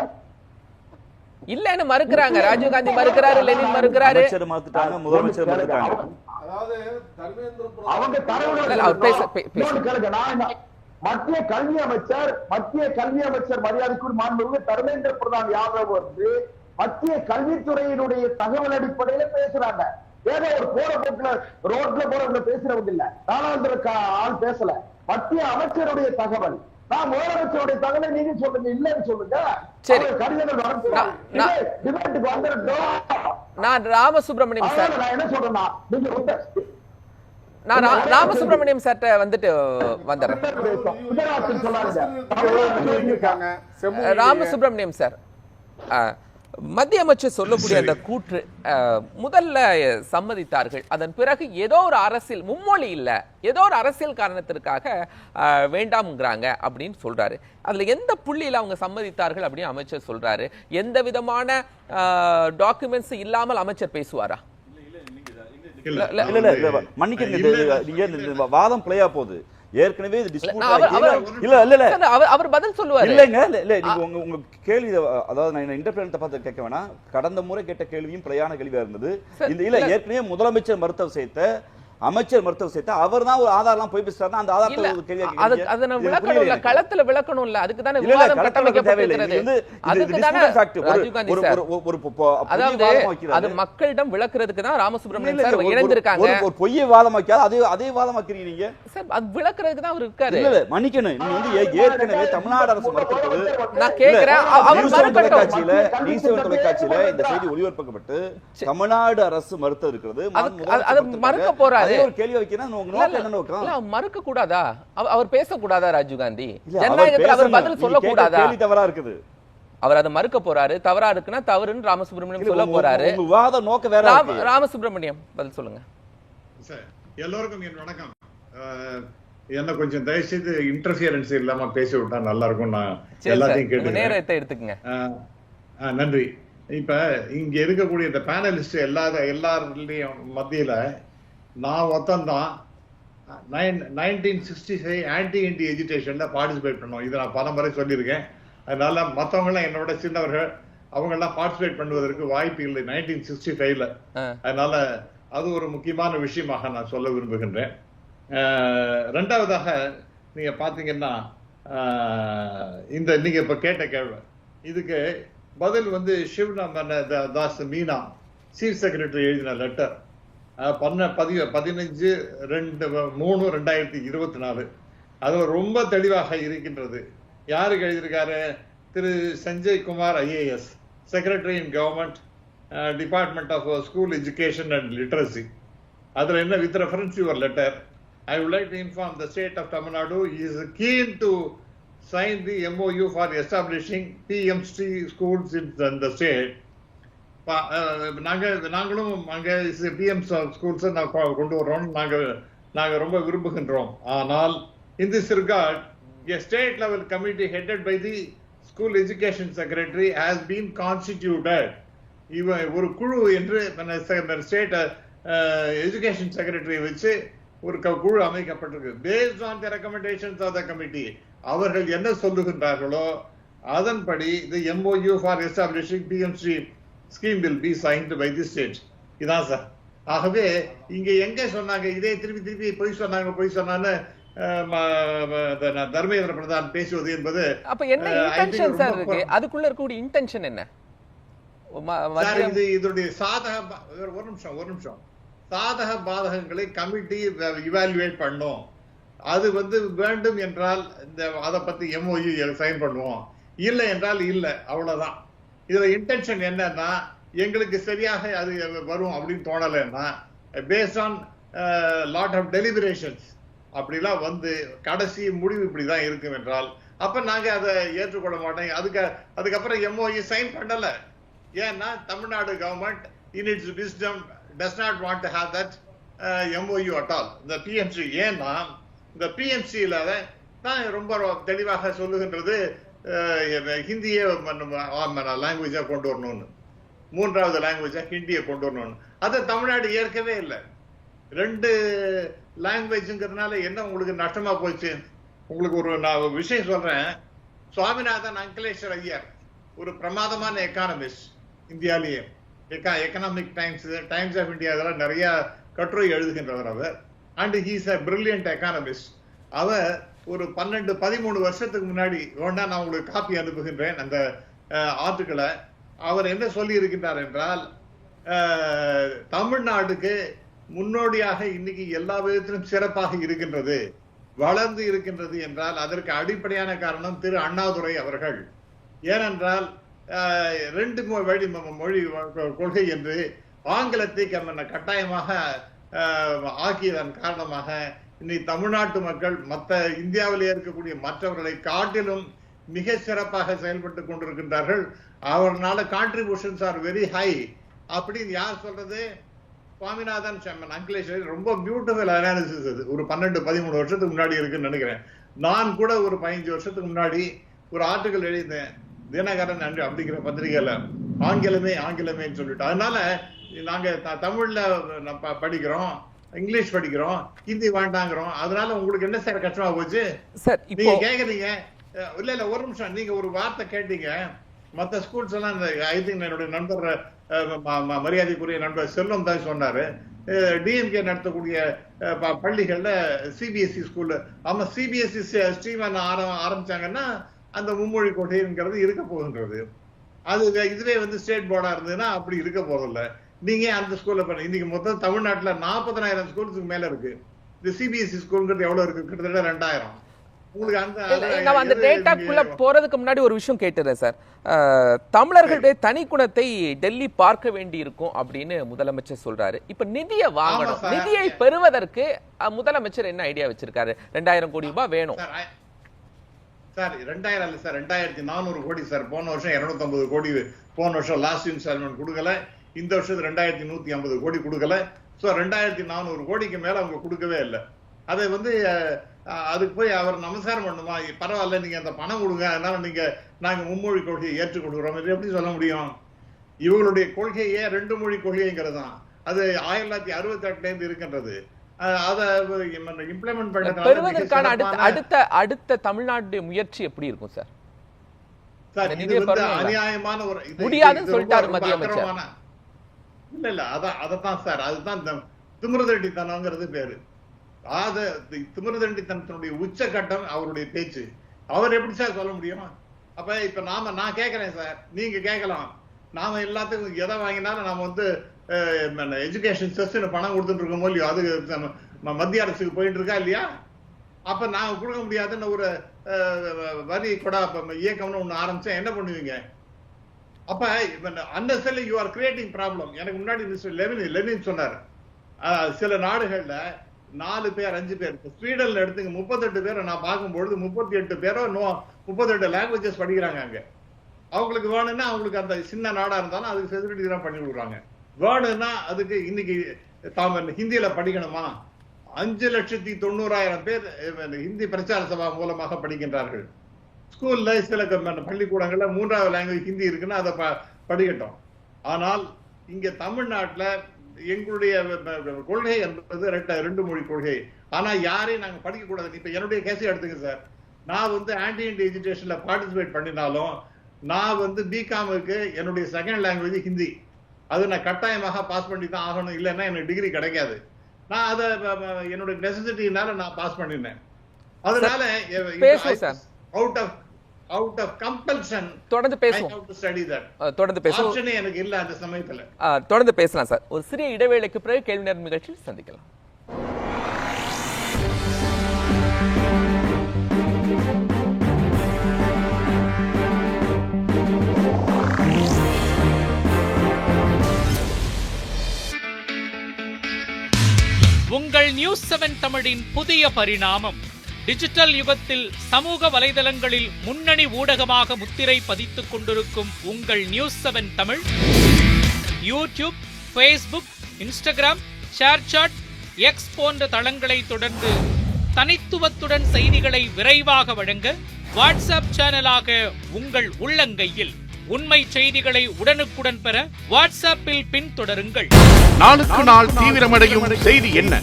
Speaker 1: இல்லன்னு மறுக்கிறாங்க. ராஜீவ்காந்தி மறுக்கிறாரு, லெனின் மறுக்கிறாரு,
Speaker 3: முதலமைச்சர் மறுக்கிறாங்க.
Speaker 4: அவங்க மத்திய கல்வி அமைச்சர் மரியாதைக்குரிய மாண்புமிகு தர்மேந்திர பிரதான் யாதவ் வந்து மத்திய கல்வித்துறையினுடைய தகவல் அடிப்படையில பேசுறாங்க. ஏதோ ஒரு போற போக்குல ரோட்ல போறவங்க பேசுறவங்க இல்ல, நாலாந்திர ஆள் பேசல. மத்திய அமைச்சருடைய தகவல், நான் முதலமைச்சருடைய தகவலை நீங்க சொல்லுங்க, இல்லன்னு சொல்லுங்க.
Speaker 1: சரி, நான் ராமசுப்ரமணியம் சார்,
Speaker 4: நான் என்ன சொல்றேன்னா
Speaker 1: நான் ராமசுப்ரமணியம் சார்ட்ட வந்துட்டு வந்துடுறேன். ராமசுப்ரமணியம் சார், மத்திய அமைச்சர் சொல்லக்கூடிய அந்த கூற்று முதல்ல சம்மதித்தார்கள், அதன் பிறகு ஏதோ ஒரு அரசியல் மும்மொழி இல்ல ஏதோ ஒரு அரசியல் காரணத்திற்காக வேண்டாம்ங்கிறாங்க அப்படின்னு சொல்றாரு. அதுல எந்த புள்ளியில அவங்க சம்மதித்தார்கள் அப்படின்னு அமைச்சர் சொல்றாரு? எந்த விதமான டாக்குமெண்ட்ஸ் இல்லாமல் அமைச்சர் பேசுவாரா?
Speaker 3: மன்னிக்க, வாதம் பிளேயா போகுது. ஏற்கனவே
Speaker 1: அவர் பதில் சொல்லுவாரு.
Speaker 3: இல்லங்க, இல்ல நீங்க உங்க கேள்வி, அதாவது நான் இன்டர்பிரேட் பார்த்து கேட்க வேணாம். கடந்த முறை கேட்ட கேள்வியும் பிழையான கேள்வியா இருந்தது. இல்ல ஏற்கனவே முதலமைச்சர் மருத்துவ விஷயத்தை அமைச்சர் மருத்துவ விஷயத்தை அவர் தான் ஒரு ஆதாரம் போய் பேசுறாருன்னா அந்த ஆதாரத்தை கேள்வி
Speaker 1: அதன விளக்கணும் இல்ல, களத்துல விளக்கணும் இல்ல, அதுக்கு தானே விவாதம் கட்டமைக்கப்பட்டிருக்கிறது. அதுக்கு தானே ராஜீவ்காந்தி சார், அதாவது அது மக்களிடம் விளக்குறதுக்கு தான் ராமசுப்ரமணியம் சார் இணைந்திருக்காங்க.
Speaker 3: ஒரு பொய்யை வாதமாக்காது அதே வாதமாக்கிறீங்க நீங்க
Speaker 1: சார், அது விளக்குறதுக்கு தான் அவர் இருக்காரு.
Speaker 3: இல்ல மன்னிக்கணும், நீங்க வந்து ஏற்கனவே தமிழ்நாடு அரசு மறுக்கிறது.
Speaker 1: நான் கேக்குறேன், அவர்
Speaker 3: தொலைக்காட்சியில இந்த செய்தி ஒளிபரப்பப்பட்டு தமிழ்நாடு அரசு மறுத்து இருக்கிறது.
Speaker 1: அது மறுக்க போறாரு.
Speaker 3: ஒரு கேள்வி வைக்கிறேன், உங்க நோக்கம் என்ன நோக்கம்?
Speaker 1: மறுக்க கூடாதா? அவர் பேசக்கூடாதா? ராஜீவ்காந்தி ஜனநாயகத்துல அவர் பதில் சொல்லக்கூடாதா?
Speaker 3: கேள்வி தவறா இருக்குது.
Speaker 1: அவர் அதை மறுக்க போறாரு. தவறா இருக்குன்னா தவறுன்னு ராமசுப்ரமணியம் சொல்ல போறாரு.
Speaker 3: விவாத நோக்கம் வேற.
Speaker 1: ராமசுப்ரமணியம் பதில் சொல்லுங்க.
Speaker 5: எல்லோருக்கும் என் வணக்கம். என்ன கொஞ்சம் தயவு செய்து இன்டர்ஃபியரன்ஸ் இல்லாம பேசி விட்டா நல்லா இருக்கும். நான் எல்லாத்தையும் கேட்டு
Speaker 1: நேரத்தை எடுத்துக்கங்க.
Speaker 5: நன்றி. இப்ப இங்க இருக்கக்கூடிய இந்த பேனலிஸ்ட் எல்லாருடையும் மத்தியில நான் ஒத்தந்தான் 1965 ஆன்டி இண்டி எஜுகேஷன்ல பார்ட்டிசிபேட் பண்ணோம். இதை நான் பல முறை சொல்லியிருக்கேன். அதனால மற்றவங்களாம் என்னோட சின்னவர்கள், அவங்க எல்லாம் பார்ட்டிசிபேட் பண்ணுவதற்கு வாய்ப்பு இல்லை 1965ல. அதனால அது ஒரு முக்கியமான விஷயமாக நான் சொல்ல விரும்புகின்றேன். ரெண்டாவதாக நீங்க பாத்தீங்கன்னா இந்த நீங்க இப்ப கேட்ட கேள்வி, இதுக்கு பதில் வந்து சிவநாமன் தாஸ் மீனா சீஃப் செக்ரட்டரி எழுதின லெட்டர் 15/3/2024. அது ரொம்ப தெளிவாக இருக்கின்றது. யாருக்கு எழுதியிருக்காரு? Thiru Sanjay Kumar IAS, secretary in government, department of school education and literacy. அதுல என்ன, with reference your letter, I would like to inform the state of Tamil Nadu is keen to sign the MOU for establishing PMC schools in the state. நாங்களும் அங்க PM schools கொண்டு வரோம், நாங்க ரொம்ப விரும்புகின்றோம். ஆனால் in this regard a state level committee headed by the school education secretary has been constituted. இவன் ஒரு குழு என்று ஸ்டேட் எஜுகேஷன் செக்ரட்டரி வச்சு ஒரு குழு அமைக்கப்பட்டிருக்கு. Based on the recommendations of the committee, அவர்கள் என்ன சொல்லுகின்றார்களோ அதன்படி the MOU for establishing PMC scheme will be signed by the state. இதான் சார். ஆகவே இங்க எங்க சொன்னாங்க இதே திருப்பி பொய் சொன்னான்னு தர்மேந்திர பிரதான் பேசுவது என்பது
Speaker 1: அப்ப என்ன இன்டென்ஷன் சார் இருக்கு? அதுக்குள்ள இருக்கக்கூடிய இன்டென்ஷன் என்ன?
Speaker 5: இதனுடைய ஒரு நிமிஷம் சாதக பாதகங்களை கமிட்டி இவாலுவேட் பண்ணும். அது வேண்டும் என்றால் அதை பத்தி MOU சைன் பண்ணுவோம். இல்லை என்றால் இல்லை, அவ்வளவுதான். இதுல இன்டென்ஷன் என்னன்னா, எங்களுக்கு சரியாக அது வரும் அப்படின்னு தோணலைன்னா, based on lot of deliberations அப்படிலாம் வந்து கடைசி முடிவு இப்படிதான் இருக்கும் என்றால் அப்ப நாங்க அதை ஏற்றுக்கொள்ள மாட்டோம். அதுக்கப்புறம் MOU சைன் பண்ணல. ஏன்னா Tamil Nadu government in it's wisdom does not want to have that MOU at all. இந்த PMC ஏன்னா இந்த PMCல தான் ரொம்ப தெளிவாக சொல்லுகின்றது ஹிந்தியை லாங்குவேஜா கொண்டு வரணும்னு, 3வது லாங்குவேஜா ஹிந்தியை கொண்டு வரணும்னு. அதை தமிழ்நாடு ஏற்கவே இல்லை. 2 லாங்குவேஜ்ங்கிறதுனால என்ன உங்களுக்கு நஷ்டமா போச்சு? உங்களுக்கு நான் ஒரு விஷயம் சொல்றேன். சுவாமிநாதன் அங்கிலேஸ்வர் ஐயர் ஒரு பிரமாதமான எக்கானமிஸ்ட், இந்தியாலேயே எக்கனாமிக் டைம்ஸ் ஆஃப் இந்தியா இதெல்லாம் நிறைய கட்டுரை எழுதுகின்றவர் அவர். And he is a brilliant economist. அவர் ஒரு 12-13 வருஷத்துக்கு முன்னாடி வேணா நான் உங்களுக்கு காப்பி அனுப்புகின்றேன் அந்த ஆர்டிக்கிளை. அவர் என்ன சொல்லி இருக்கின்றார் என்றால், தமிழ்நாடுக்கு முன்னோடியாக இன்னைக்கு எல்லா விதத்திலும் சிறப்பாக இருக்கின்றது, வளர்ந்து இருக்கின்றது என்றால் அதற்கு அடிப்படையான காரணம் திரு அண்ணாதுரை அவர்கள். ஏனென்றால் 2 மொழி கொள்கை என்று ஆங்கிலத்தை கட்டாயமாக ஆக்கியதன் காரணமாக இன்னைக்கு தமிழ்நாட்டு மக்கள் மற்ற இந்தியாவிலே இருக்கக்கூடிய மற்றவர்களை காட்டிலும் மிக சிறப்பாக செயல்பட்டு கொண்டிருக்கின்றார்கள். அவர்களால கான்ட்ரிபியூஷன்ஸ் ஆர் வெரி ஹை அப்படின்னு யார் சொல்றது? சுவாமிநாதன் அங்கிலேஸ்வர். ரொம்ப பியூட்டிஃபுல் அனாலிசிஸ் அது. ஒரு 12-13 வருஷத்துக்கு முன்னாடி இருக்குன்னு நினைக்கிறேன். நான் கூட ஒரு 15 வருஷத்துக்கு முன்னாடி ஒரு ஆர்டிகல் எழுதினேன் தினகரன் அன்று அப்படிங்கிற பத்திரிகையில, ஆங்கிலமேன்னு சொல்லிட்டு. அதனால நாங்க தமிழ்ல படிக்கிறோம், இங்கிலீஷ் படிக்கிறோம், ஹிந்தி வேண்டாங்கிறோம். அதனால உங்களுக்கு என்ன சார் கஷ்டமா போச்சு? நீங்க கேக்குறீங்க இல்ல ஒரு நிமிஷம், நீங்க ஒரு வார்த்தை கேட்டீங்க. மற்ற ஸ்கூல்ஸ் எல்லாம் ஐ திங்க் என்னுடைய நண்பர் மரியாதைக்குரிய நண்பர் செல்வம் தான் சொன்னாரு, டிஎம்கே நடத்தக்கூடிய பள்ளிகள்ல சிபிஎஸ்இ ஸ்கூல்ல ஆமா சிபிஎஸ்இ ஸ்ட்ரீம் ஆரம்பிச்சாங்கன்னா அந்த மும்மொழி கொள்கைங்கிறது இருக்க போகின்றது. அது இதுவே வந்து ஸ்டேட் போர்டா இருந்ததுன்னா அப்படி இருக்க போறதில்ல. நீங்க அந்த ஸ்கூல்ல பண்ண இன்னைக்கு மொத்தம் தமிழ்நாட்டுல 40,000 ஸ்கூலுக்கு மேல இருக்கு. இந்த சிபிஎஸ்இ ஸ்கூல்ங்கிறது எவ்வளவு இருக்கு? கிட்டத்தட்ட 2,000.
Speaker 1: நம்ம அந்த டேட்டாக்குள்ள போறதுக்கு முன்னாடி ஒரு விஷயம் கேட்டுறேன் சார். தமிழர்களுடைய தனி குணத்தை டெல்லி பார்க்க வேண்டி இருக்கும் அப்படின்னு முதலமைச்சர் சொல்றாரு. இப்ப நிதியை வாங்கணும், நிதியை பெறுவதற்கு முதலமைச்சர் என்ன ஐடியா வச்சிருக்காரு? 2,000 கோடி ரூபாய் வேணும்
Speaker 5: சார். 2,000 இல்ல சார், 2,400 கோடி சார். போன வருஷம் 250 கோடி, போன வருஷம் லாஸ்ட் இன்ஸ்டால்மெண்ட் கொடுக்கல. இந்த வருஷத்துக்கு 2,150 கோடி கொடுக்கல. ஸோ 2,400 கோடிக்கு மேல அவங்க கொடுக்கவே இல்லை. அதை வந்து அதுக்கு போய் அவர் நமஸ்காரம் பண்ணுமா? பரவாயில்ல, நீங்க அந்த பணம் கொடுங்க, அதனால நாங்க மும்மொழி கொள்கையை ஏற்றுக் கொடுக்குறோம் எப்படி சொல்ல முடியும்? இவங்களுடைய கொள்கையே 2 மொழி கொள்கைங்கிறது தான். அது 1968 இருந்து இருக்கின்றது. அதை இம்ப்ளிமெண்ட்
Speaker 1: பெறுவதற்கான அடுத்த தமிழ்நாட்டுடைய முயற்சி எப்படி இருக்கும் சார்?
Speaker 5: சார் இது வந்து அநியாயமான ஒரு
Speaker 1: முடியாதுன்னு சொல்லிட்டாரு மத்திய அமைச்சர்.
Speaker 5: இல்ல அதத்தான் சார், அதுதான் திமிருதண்டித்தனங்கிறது பேரு. திமிருதண்டித்தனத்தினுடைய உச்சகட்டம் அவருடைய பேச்சு. அவர் எப்படி சார் சொல்ல முடியும்? அப்ப இப்ப நான் கேட்கிறேன் சார், நீங்க கேட்கலாம், நாம எல்லாத்துக்கும் எதை வாங்கினாலும் நாம வந்து எஜுகேஷன் செஸ்ன்னு பணம் கொடுத்துட்டு இருக்கோமோ இல்லையோ, அது மத்திய அரசுக்கு போயிட்டு இருக்கா இல்லையா? அப்ப நான் கொடுக்க முடியாதுன்னு ஒரு வரி கூட இயக்கம்னு ஒண்ணு ஆரம்பிச்சா என்ன பண்ணுவீங்க? அப்ப unnecessarily you are creating problem. எனக்கு முன்னாடி மிஸ்டர் லெனின் சொன்னார், சில நாடுகள்ல 4 பேர் 5 பேர், ஸ்வீடன்ல எடுத்துங்க 38 பேரை நான் பார்க்கும்பொழுது 38 பேரோ 38 லாங்குவேஜஸ் படிக்கிறாங்க அங்க. அவங்களுக்கு வேணும்னா அவங்களுக்கு அந்த சின்ன நாடா இருந்தாலும் அதுக்கு ஃபெசிலிட்டி தான் பண்ணி கொடுக்குறாங்க. வேணும்னா அதுக்கு இன்னைக்கு ஹிந்தியில படிக்கணுமா? 5,90,000 பேர் ஹிந்தி பிரச்சார சபா மூலமாக படிக்கின்றார்கள். ஸ்கூல்ல சில பள்ளிக்கூடங்கள்ல 3வது லாங்குவேஜ் ஹிந்தி இருக்குன்னா அதை படிக்கட்டும். ஆனால் இங்க தமிழ்நாட்டுல எங்களுடைய கொள்கை என்பது 2 மொழி கொள்கை. ஆனா யாரையும் நாங்க படிக்க கூடாது. இப்ப என்னுடைய கேஸை எடுத்துங்க சார். நான் வந்து ஆன்டி இண்டியன் எஜுகேஷன்ல பார்ட்டிசிபேட் பண்ணினாலும் நான் வந்து பிகாமுக்கு என்னுடைய செகண்ட் லாங்குவேஜ் ஹிந்தி. அது நான் கட்டாயமாக பாஸ் பண்ணி தான் ஆகணும், இல்லைன்னா எனக்கு டிகிரி கிடைக்காது. நான் அதை என்னுடைய நெசசிட்டினால நான் பாஸ் பண்ணினேன். அதனால out of compulsion
Speaker 1: தொடர்ந்து பேசுவோம்.
Speaker 5: I have to study that.
Speaker 1: தொடர்ந்து பேசுவோம்.
Speaker 5: ஆப்ஷனே எனக்கு இல்ல அந்த சமயத்துல.
Speaker 1: தொடர்ந்து பேசலாம் சார். ஒரு சிறிய இடைவேளைக்கு பிறகு கேள்வி நேரம் நிகழ்ச்சியில் சந்திக்கலாம்.
Speaker 6: நியூஸ் 7 தமிழின் புதிய பரிணாமம். டிஜிட்டல் யுகத்தில் சமூக வலைதளங்களில் முன்னணி ஊடகமாக முத்திரை பதித்துக் கொண்டிருக்கும் உங்கள் news 7 Tamil YouTube, Facebook, Instagram, ShareChat, X போன்ற தளங்களை தொடர்ந்து தனித்துவத்துடன் செய்திகளை விரைவாக வழங்க வாட்ஸ்அப் சேனலாக உங்கள் உள்ளங்கையில் உண்மை செய்திகளை உடனுக்குடன் பெற வாட்ஸ்அப்பில் பின்தொடருங்கள்.
Speaker 7: நாளுக்கு நாள் தீவிரமடையும் செய்தி என்ன?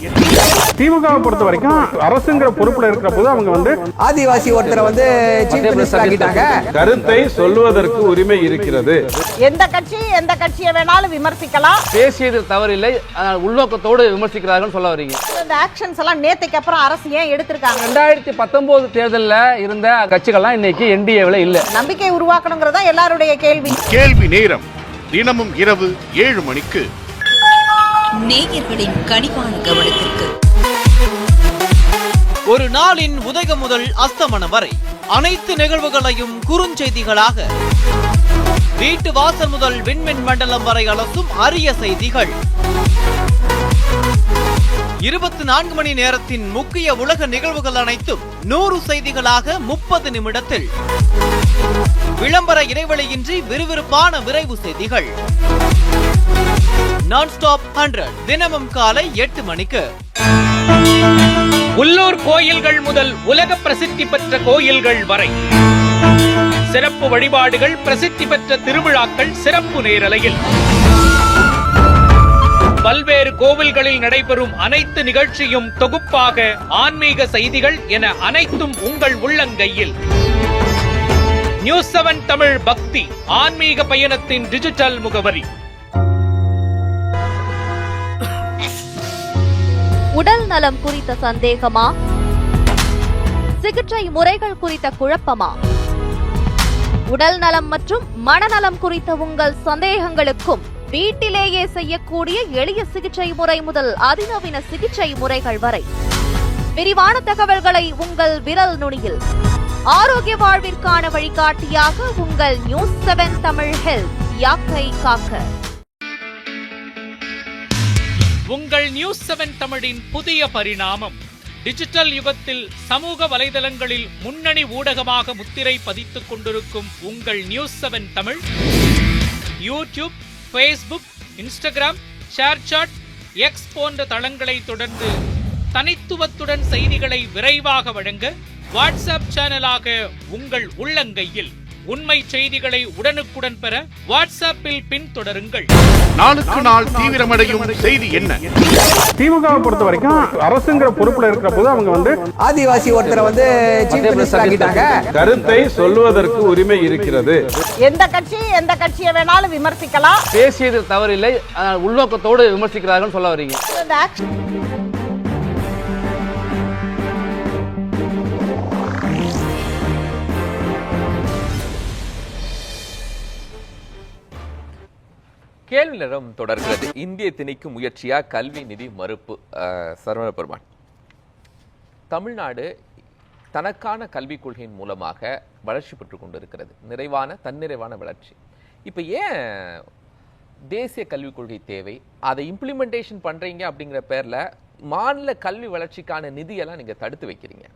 Speaker 8: திமுகவை பொறுத்த வரைக்கும் அரசுங்கிற பொறுப்புல இருக்கிற போது அவங்க வந்து
Speaker 9: ஆதிவாசி ஒருத்தரை சீஃப் மினிஸ்டர் ஆக்கிட்டாங்க.
Speaker 8: கருத்தை சொல்வதற்கு உரிமை இருக்கிறது.
Speaker 10: எந்த கட்சியை வேணாலும் விமர்சிக்கலாம்.
Speaker 9: பேசியது தவறில்லை, உள்நோக்கத்தோடு விமர்சிக்கிறார்கள் சொல்ல வரீங்க.
Speaker 10: இந்த ஆக்ஷன்ஸ் எல்லாம் நேத்துக்கு அப்புறம் அரசு ஏன் எடுத்திருக்காங்க?
Speaker 9: 2019 தேர்தலில் இருந்த கட்சிகள்லாம் இன்னைக்கு என்டிஏவில் இல்ல.
Speaker 10: நம்பிக்கை உருவாக்கணுங்கிறதா எல்லாருடைய கேள்வி.
Speaker 7: கேள்வி நேரம் தினமும் இரவு 7 மணிக்கு.
Speaker 11: நேயர்களின் கனிவான கவனத்திற்கு.
Speaker 12: ஒரு நாளின் உதயம் முதல் அஸ்தமனம் வரை அனைத்து நிகழ்வுகளையும் குறுஞ்செய்திகளாக, வீட்டு வாசல் முதல் விண்மின் மண்டலம் வரை அலசும் அரிய செய்திகள், 24 மணி நேரத்தின் முக்கிய உலக நிகழ்வுகள் அனைத்தும் 100 செய்திகளாக 30 நிமிடத்தில், விளம்பர இடைவெளியின்றி விறுவிறுப்பான விரைவு செய்திகள். நான்-ஸ்டாப் 100 தினமும் காலை 8 மணிக்கு.
Speaker 6: உள்ளூர் கோயில்கள் முதல் உலக பிரசித்தி பெற்ற கோயில்கள் வரை சிறப்பு வழிபாடுகள், பிரசித்தி பெற்ற திருவிழாக்கள் சிறப்பு நேரலையில், பல்வேறு கோவில்களில் நடைபெறும் அனைத்து நிகழ்ச்சியும் தொகுப்பாக, ஆன்மீக செய்திகள் என அனைத்தும் உங்கள் உள்ளங்கையில். நியூஸ் 7 தமிழ் பக்தி ஆன்மீக பயணத்தின் டிஜிட்டல் முகவரி.
Speaker 11: உடல் நலம் குறித்த சந்தேகமா? சிகிச்சை முறைகள் குறித்த குழப்பமா? உடல் நலம் மற்றும் மனநலம் குறித்த உங்கள் சந்தேகங்களுக்கும் வீட்டிலேயே செய்யக்கூடிய எளிய சிகிச்சை முறை முதல் அதிநவீன சிகிச்சை முறைகள் வரை விரிவான தகவல்களை உங்கள் விரல் நுனியில். ஆரோக்கிய வாழ்விற்கான வழிகாட்டியாக உங்கள் நியூஸ் 7 தமிழ் ஹெல்த். யாக்கை காக்க.
Speaker 6: உங்கள் நியூஸ் 7 தமிழின் புதிய பரிணாமம். டிஜிட்டல் யுகத்தில் சமூக வலைதளங்களில் முன்னணி ஊடகமாக முத்திரை பதித்துக் கொண்டிருக்கும் உங்கள் news 7 Tamil YouTube, Facebook, Instagram, ShareChat, X போன்ற தளங்களை தொடர்ந்து தனித்துவத்துடன் செய்திகளை விரைவாக வழங்க வாட்ஸ்அப் சேனலாக உங்கள் உள்ளங்கையில் உண்மை செய்திகளை உடனுக்குடன் பெற வாட்ஸ்அப்பில் பின்தொடருங்கள்.
Speaker 7: நாளுக்கு நாள் தீவிரமடையும் செய்தி என்ன?
Speaker 8: திமுகவை பொறுத்த வரைக்கும் அரசுங்கிற பொறுப்புல இருக்கிற போது அவங்க வந்து
Speaker 9: ஆதிவாசி ஒருத்தரை சீஃப் மினிஸ்டர் ஆக்கிட்டாங்க.
Speaker 8: கருத்தை சொல்வதற்கு உரிமை இருக்கிறது.
Speaker 10: எந்த கட்சியை வேணாலும் விமர்சிக்கலாம்.
Speaker 9: பேசியது தவறில்லை, உள்நோக்கத்தோடு விமர்சிக்கிறார்கள் சொல்ல வரீங்க.
Speaker 10: இந்த ஆக்ஷன்
Speaker 1: கேள்வி நேரம் தொடர்கிறது. இந்திய திணிக்கும் முயற்சியா கல்வி நிதி மறுப்பு? சரவண பெருமான், தமிழ்நாடு தனக்கான கல்விக் கொள்கையின் மூலமாக வளர்ச்சி பெற்றுக் கொண்டிருக்கிறது, தன்னிறைவான வளர்ச்சி. இப்போ ஏன் தேசிய கல்விக் கொள்கை தேவை, அதை இம்ப்ளிமெண்டேஷன் பண்றீங்க அப்படிங்கிற பேர்ல மாநில கல்வி வளர்ச்சிக்கான நிதியெல்லாம் நீங்க தடுத்து வைக்கிறீங்க?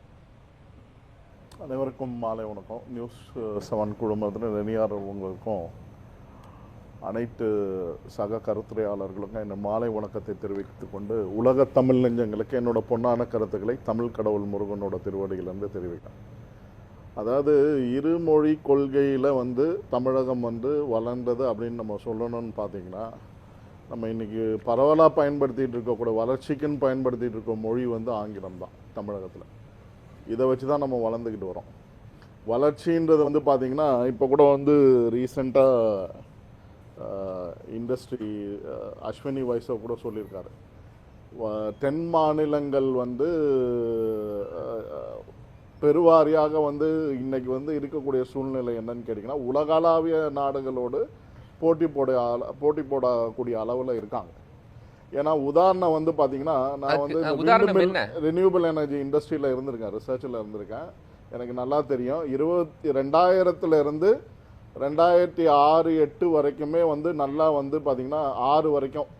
Speaker 2: அனைவருக்கும் மாலை வணக்கம். நியூஸ் 7 குழுமத்தில் நெறியாளர்களுக்கும் அனைத்து சக கருத்துரையாளர்களுக்கும் என் மாலை வணக்கத்தை தெரிவித்துக் கொண்டு, உலக தமிழ் நெஞ்சங்களுக்கு என்னோட பொன்னான கருத்துக்களை தமிழ் கடவுள் முருகனோட திருவடியிலிருந்து தெரிவிக்கிறேன். அதாவது இருமொழி கொள்கையில் தமிழகம் வளர்ந்தது அப்படின்னு நம்ம சொல்லணும்னு பார்த்தீங்கன்னா, நம்ம இன்றைக்கி பரவலாக பயன்படுத்திகிட்டு இருக்கக்கூடிய வளர்ச்சிக்குன்னு பயன்படுத்திகிட்டு இருக்க மொழி ஆங்கிலம் தான் தமிழகத்தில். இதை வச்சு தான் நம்ம வளர்ந்துக்கிட்டு வரோம். வளர்ச்சின்றது பார்த்திங்கன்னா, இப்போ கூட ரீசெண்டாக இண்டஸ்ட்ரி அஸ்வினி வைசவ் கூட சொல்லியிருக்காரு, தென் மாநிலங்கள் பெருவாரியாக இன்னைக்கு இருக்கக்கூடிய சூழ்நிலை என்னன்னு கேட்டிங்கன்னா, உலகளாவிய நாடுகளோடு போட்டி போடக்கூடிய அளவில் இருக்காங்க. ஏன்னா உதாரணம் பார்த்தீங்கன்னா, நான் ரினியூபிள் எனர்ஜி இண்டஸ்ட்ரியில் இருந்திருக்கேன், ரிசர்ச்சில் இருந்திருக்கேன். எனக்கு நல்லா தெரியும். 2000 2006-08 வரைக்குமே நல்லா பார்த்தீங்கன்னா 6 வரைக்கும்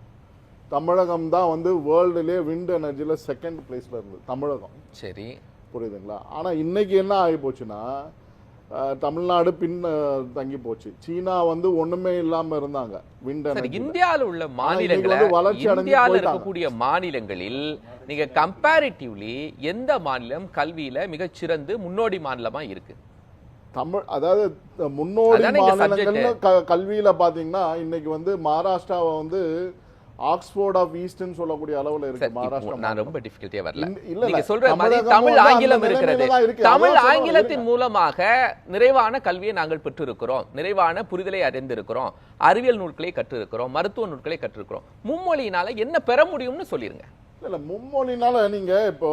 Speaker 2: தமிழகம் தான் வந்து வேர்ல்டுலேயே விண்ட் எனர்ஜியில் செகண்ட் பிளேஸில் இருந்தது தமிழகம்.
Speaker 1: சரி,
Speaker 2: புரியுதுங்களா? ஆனால் இன்னைக்கு என்ன ஆகி போச்சுன்னா தமிழ்நாடு தங்கி போச்சு. சீனா வந்து ஒண்ணுமே இல்லாம இருந்தாங்க விண்ட் எனர்ஜி.
Speaker 1: இந்தியாவில் உள்ள மாநிலங்கள், இந்தியாவில் இருக்கக்கூடிய மாநிலங்களில் நீங்க கம்பேரிட்டிவ்லி எந்த மாநிலம் கல்வியில மிகச்சிறந்து முன்னோடி மாநிலமா இருக்கு?
Speaker 2: அதாவது முன்னோடி மாநிலங்கள்ல கல்வியில பாத்தீங்கன்னா இன்னைக்கு வந்து மகாராஷ்டிராவை வந்து ஆக்ஸ்போர்ட் ஆஃப் ஈஸ்ட்னு சொல்லக்கூடிய அளவுல இருக்கு மகாராஷ்டிரா.
Speaker 1: நான் ரொம்ப டிஃபிகல்ட்டியா வரல. நீங்க சொல்ற மாதிரி தமிழ் ஆங்கிலம் இருக்கிறது. தமிழ் ஆங்கிலத்தின் மூலமாக நிறைவான கல்வியை நாங்கள் பெற்றிருக்கிறோம், நிறைவான புரிதலை அறிந்திருக்கிறோம், அறிவியல் நூல்களை கற்றிருக்கிறோம், மருத்துவ நூல்களை கற்றிருக்கிறோம். மும்மொழியினால என்ன பெற முடியும்னு சொல்லிருங்க.
Speaker 2: இல்ல மும்மொழினால நீங்க இப்போ